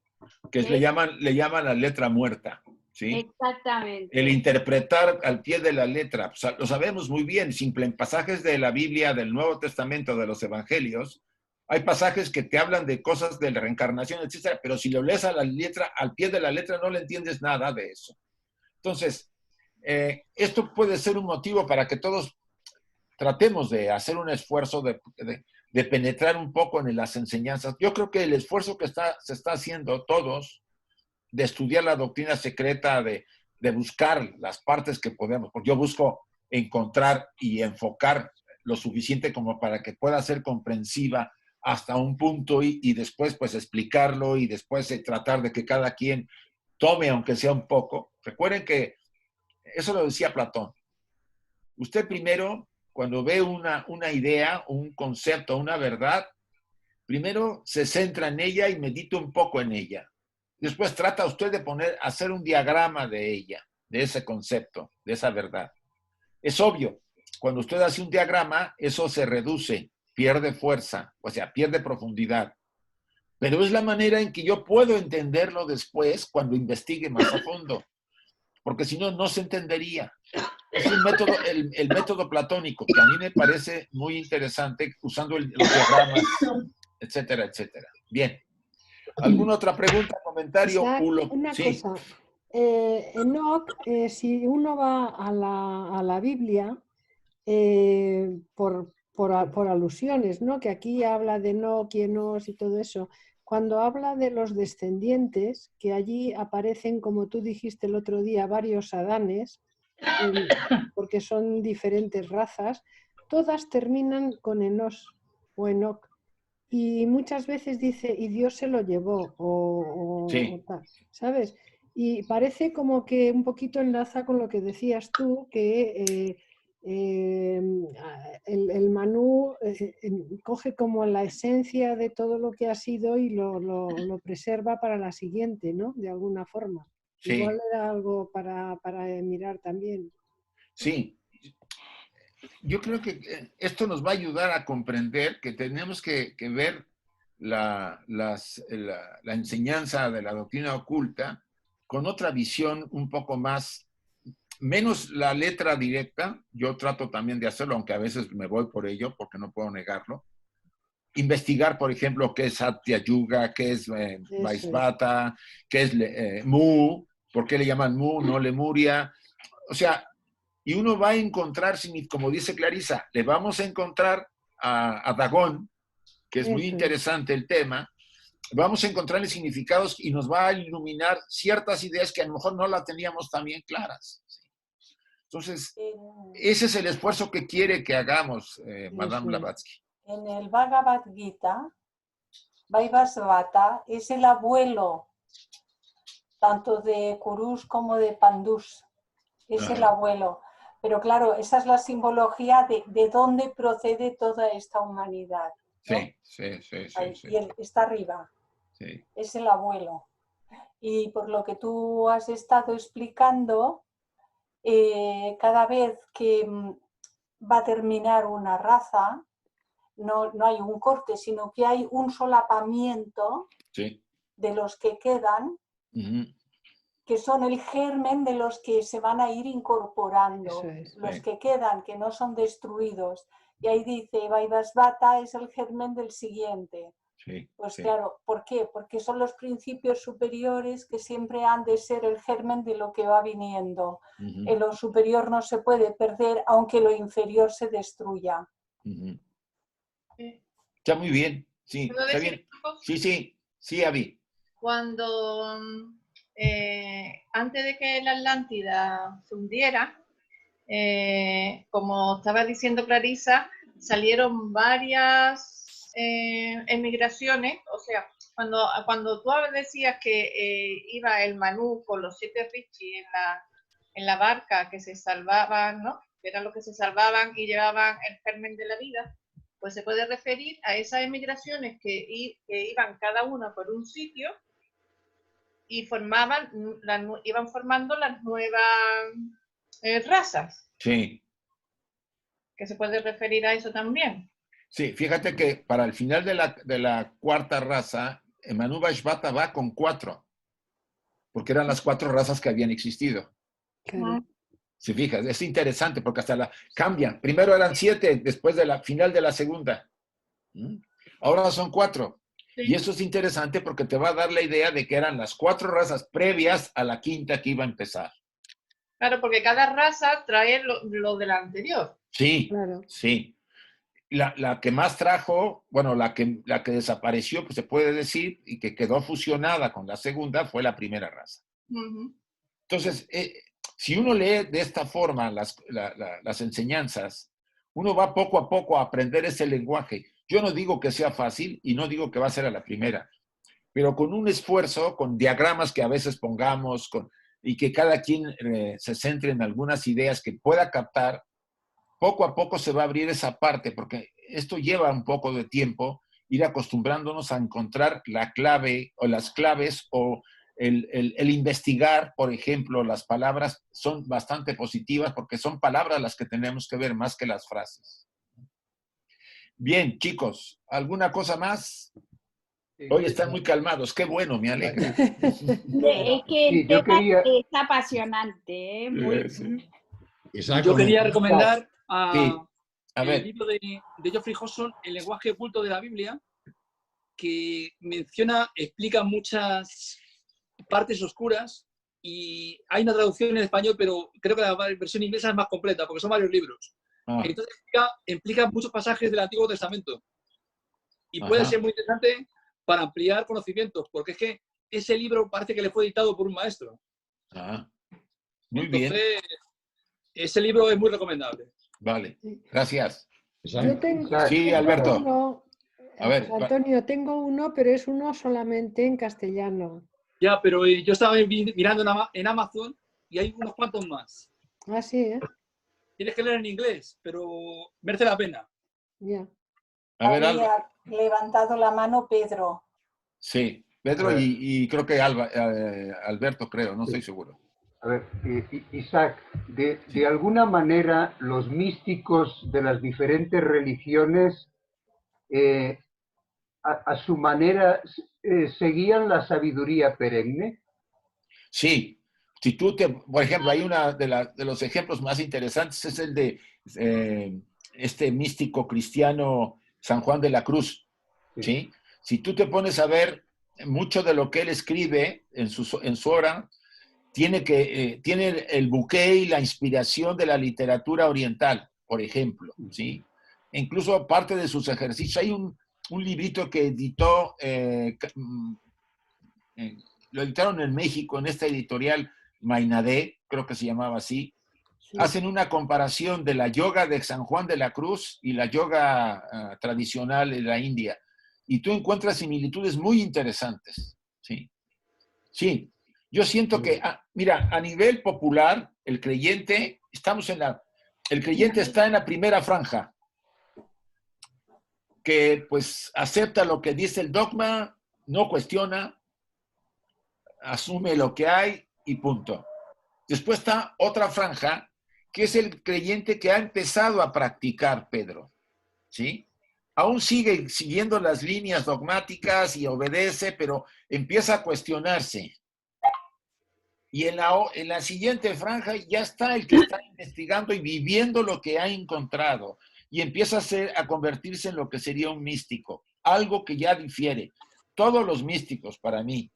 que ¿Sí? le llaman la letra muerta, ¿sí? Exactamente. El interpretar al pie de la letra, o sea, lo sabemos muy bien, simple en pasajes de la Biblia, del Nuevo Testamento, de los Evangelios, hay pasajes que te hablan de cosas de la reencarnación, etcétera, pero si lo lees a la letra, al pie de la letra, no le entiendes nada de eso. Entonces, esto puede ser un motivo para que todos tratemos de hacer un esfuerzo de penetrar un poco en las enseñanzas. Yo creo que el esfuerzo que se está haciendo todos de estudiar la doctrina secreta, de buscar las partes que podemos, porque yo busco encontrar y enfocar lo suficiente como para que pueda ser comprensiva hasta un punto y después pues explicarlo y después tratar de que cada quien tome aunque sea un poco. Recuerden que eso lo decía Platón. Usted primero, cuando ve una idea, un concepto, una verdad, primero se centra en ella y medita un poco en ella. Después trata usted de hacer un diagrama de ella, de ese concepto, de esa verdad. Es obvio, cuando usted hace un diagrama, eso se reduce, pierde fuerza, o sea, pierde profundidad. Pero es la manera en que yo puedo entenderlo después cuando investigue más a fondo. Porque si no, no se entendería. Es un método, el método platónico, que a mí me parece muy interesante, usando los diagramas, etcétera, etcétera. Bien. ¿Alguna otra pregunta, comentario? Isaac, una Sí. cosa. Enoch, si uno va a la Biblia, por alusiones, ¿no? Que aquí habla de Enoch y Enos y todo eso. Cuando habla de los descendientes, que allí aparecen, como tú dijiste el otro día, varios Adanes, porque son diferentes razas, todas terminan con Enos o Enoch. Y muchas veces dice, y Dios se lo llevó, Sí. o tal, ¿sabes? Y parece como que un poquito enlaza con lo que decías tú, que el Manú coge como la esencia de todo lo que ha sido y lo preserva para la siguiente, ¿no? De alguna forma. Sí. Igual era algo para mirar también. Sí. Yo creo que esto nos va a ayudar a comprender que tenemos que ver la enseñanza de la doctrina oculta con otra visión un poco más, menos la letra directa. Yo trato también de hacerlo, aunque a veces me voy por ello, porque no puedo negarlo. Investigar, por ejemplo, qué es Satya Yuga, qué es Vaisvata, qué es Mu, por qué le llaman Mu, no Lemuria. O sea, y uno va a encontrar, como dice Clarisa, le vamos a encontrar a Dagón, que es muy interesante el tema, vamos a encontrarle significados y nos va a iluminar ciertas ideas que a lo mejor no las teníamos tan bien claras. Entonces, ese es el esfuerzo que quiere que hagamos, Madame Blavatsky. En el Bhagavad Gita, Vaivasvata es el abuelo tanto de Kurus como de Pandus. Es el abuelo. Pero claro, esa es la simbología de dónde procede toda esta humanidad, ¿no? Sí. Y él está arriba. Sí. Es el abuelo. Y por lo que tú has estado explicando, cada vez que va a terminar una raza, no hay un corte, sino que hay un solapamiento de los que quedan, que son el germen de los que se van a ir incorporando, los que quedan, que no son destruidos. Y ahí dice, Vaivasvata es el germen del siguiente. Pues claro, ¿por qué? Porque son los principios superiores que siempre han de ser el germen de lo que va viniendo. Lo superior no se puede perder, aunque lo inferior se destruya. Está muy bien, sí, está bien. Sí, Abby. Cuando antes de que la Atlántida se hundiera, como estaba diciendo Clarisa, salieron varias emigraciones. O sea, cuando tú decías que iba el Manú con los 7 Richie en la barca, que se salvaban, ¿no? Que eran los que se salvaban y llevaban el germen de la vida, pues se puede referir a esas emigraciones que iban cada una por un sitio y iban formando las nuevas razas. Sí. Que se puede referir a eso también. Sí, fíjate que para el final de la cuarta raza, Manu Vaishvata va con 4, porque eran las 4 razas que habían existido. Claro. Si fijas, es interesante porque hasta cambian. Primero eran 7, después de la final de la segunda. Ahora son 4. Sí. Y eso es interesante porque te va a dar la idea de que eran las 4 razas previas a la quinta que iba a empezar. Claro, porque cada raza trae lo de la anterior. Sí, claro. Sí. La que más trajo, bueno, la que desapareció, pues se puede decir, y que quedó fusionada con la segunda, fue la primera raza. Entonces, si uno lee de esta forma las enseñanzas, uno va poco a poco a aprender ese lenguaje. Yo no digo que sea fácil y no digo que va a ser a la primera, pero con un esfuerzo, con diagramas que a veces pongamos, y que cada quien se centre en algunas ideas que pueda captar, poco a poco se va a abrir esa parte, porque esto lleva un poco de tiempo, ir acostumbrándonos a encontrar la clave o las claves o el investigar, por ejemplo, las palabras son bastante positivas porque son palabras las que tenemos que ver más que las frases. Bien, chicos, ¿alguna cosa más? Hoy están muy calmados, qué bueno, me alegra. Es que el tema es apasionante, muy... Yo quería recomendar el libro de Geoffrey Hodgson, El lenguaje oculto de la Biblia, que explica muchas partes oscuras, y hay una traducción en español, pero creo que la versión inglesa es más completa, porque son varios libros. Entonces implica muchos pasajes del Antiguo Testamento. Y puede ser muy interesante para ampliar conocimientos, porque es que ese libro parece que le fue dictado por un maestro. Muy bien. Ese libro es muy recomendable. Vale, gracias. Yo tengo, sí, Alberto. Uno, a ver, Antonio, tengo uno, pero es uno solamente en castellano. Ya, pero yo estaba mirando en Amazon y hay unos cuantos más. Ah, sí, ¿eh? Tienes que leer en inglés, pero merece la pena. Ya. A ver, había levantado la mano Pedro. Sí, Pedro y creo que Alberto, creo, no estoy seguro. A ver, Isaac, de alguna manera los místicos de las diferentes religiones a su manera seguían la sabiduría perenne. Sí, si tú por ejemplo, hay una de los ejemplos más interesantes es el de este místico cristiano San Juan de la Cruz, ¿sí? Si tú te pones a ver, mucho de lo que él escribe en su obra tiene el buque y la inspiración de la literatura oriental, por ejemplo, ¿sí? Incluso parte de sus ejercicios. Hay un librito que editó, lo editaron en México, en esta editorial Mainadé, creo que se llamaba así. Sí. Hacen una comparación de la yoga de San Juan de la Cruz y la yoga tradicional de la India. Y tú encuentras similitudes muy interesantes, ¿sí? Sí. Yo siento que, mira, a nivel popular, el creyente está en la primera franja, que pues acepta lo que dice el dogma, no cuestiona, asume lo que hay y punto. Después está otra franja, que es el creyente que ha empezado a practicar, Pedro, ¿sí? Aún sigue siguiendo las líneas dogmáticas y obedece, pero empieza a cuestionarse. Y en la siguiente franja ya está el que está investigando y viviendo lo que ha encontrado. Y empieza a convertirse en lo que sería un místico. Algo que ya difiere. Todos los místicos, para mí,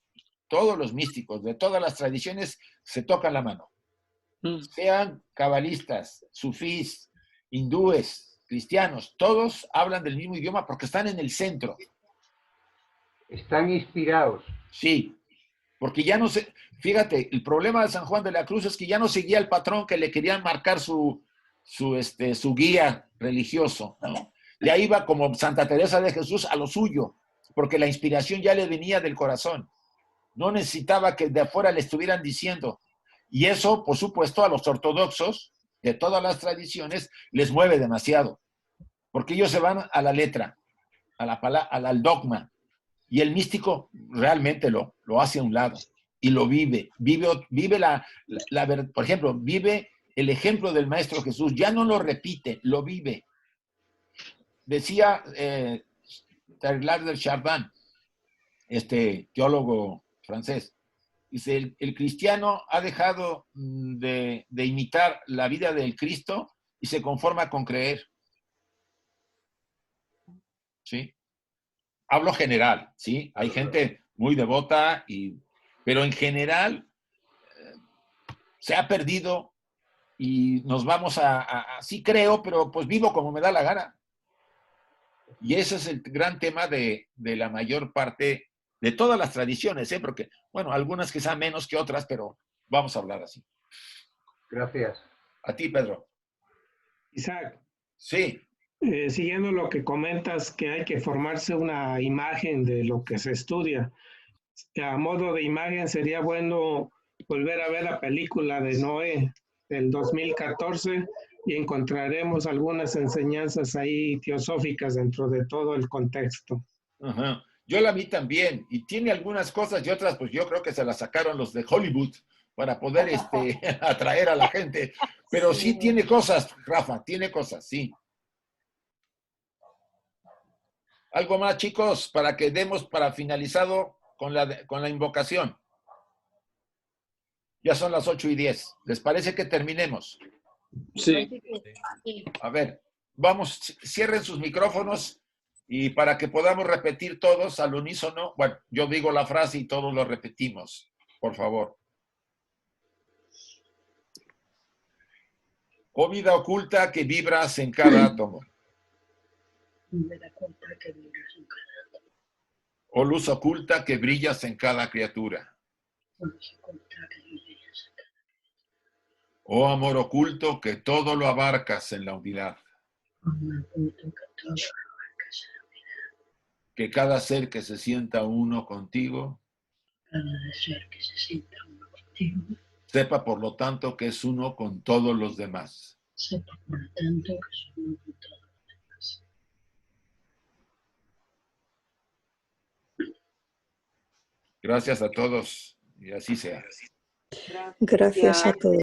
todos los místicos de todas las tradiciones se tocan la mano. Sean cabalistas, sufís, hindúes, cristianos, todos hablan del mismo idioma porque están en el centro. Están inspirados. Sí. Porque ya no se, fíjate, el problema de San Juan de la Cruz es que ya no seguía el patrón que le querían marcar su guía religioso, ¿no? Ya iba como Santa Teresa de Jesús a lo suyo, porque la inspiración ya le venía del corazón. No necesitaba que de afuera le estuvieran diciendo. Y eso, por supuesto, a los ortodoxos de todas las tradiciones les mueve demasiado, porque ellos se van a la letra, al dogma, y el místico realmente lo hace a un lado y lo vive por ejemplo, vive el ejemplo del Maestro Jesús, ya no lo repite, lo vive. Decía Teilhard de Chardin, teólogo francés, dice, el cristiano ha dejado de imitar la vida del Cristo y se conforma con creer. ¿Sí? Hablo general, ¿sí? Hay gente muy devota, pero en general se ha perdido y nos vamos sí creo, pero pues vivo como me da la gana. Y ese es el gran tema de la mayor parte de todas las tradiciones, ¿eh? Porque, bueno, algunas quizá menos que otras, pero vamos a hablar así. Gracias. A ti, Pedro. Isaac. Sí. Siguiendo lo que comentas, que hay que formarse una imagen de lo que se estudia. A modo de imagen sería bueno volver a ver la película de Noé del 2014 y encontraremos algunas enseñanzas ahí teosóficas dentro de todo el contexto. Ajá. Yo la vi también y tiene algunas cosas y otras, pues yo creo que se las sacaron los de Hollywood para poder atraer a la gente. Pero sí tiene cosas, Rafa, tiene cosas, sí. Algo más, chicos, para que demos para finalizado con la invocación. Ya son las 8:10. ¿Les parece que terminemos? Sí. A ver, vamos, cierren sus micrófonos y para que podamos repetir todos al unísono. Bueno, yo digo la frase y todos lo repetimos, por favor. Oh vida oculta que vibras en cada átomo. Oh luz oculta que brillas en cada criatura. Oh amor oculto que todo lo abarcas en la unidad. Que cada ser que se sienta uno contigo, sepa por lo tanto que es uno con todos los demás. Gracias a todos y así sea. Gracias a todos.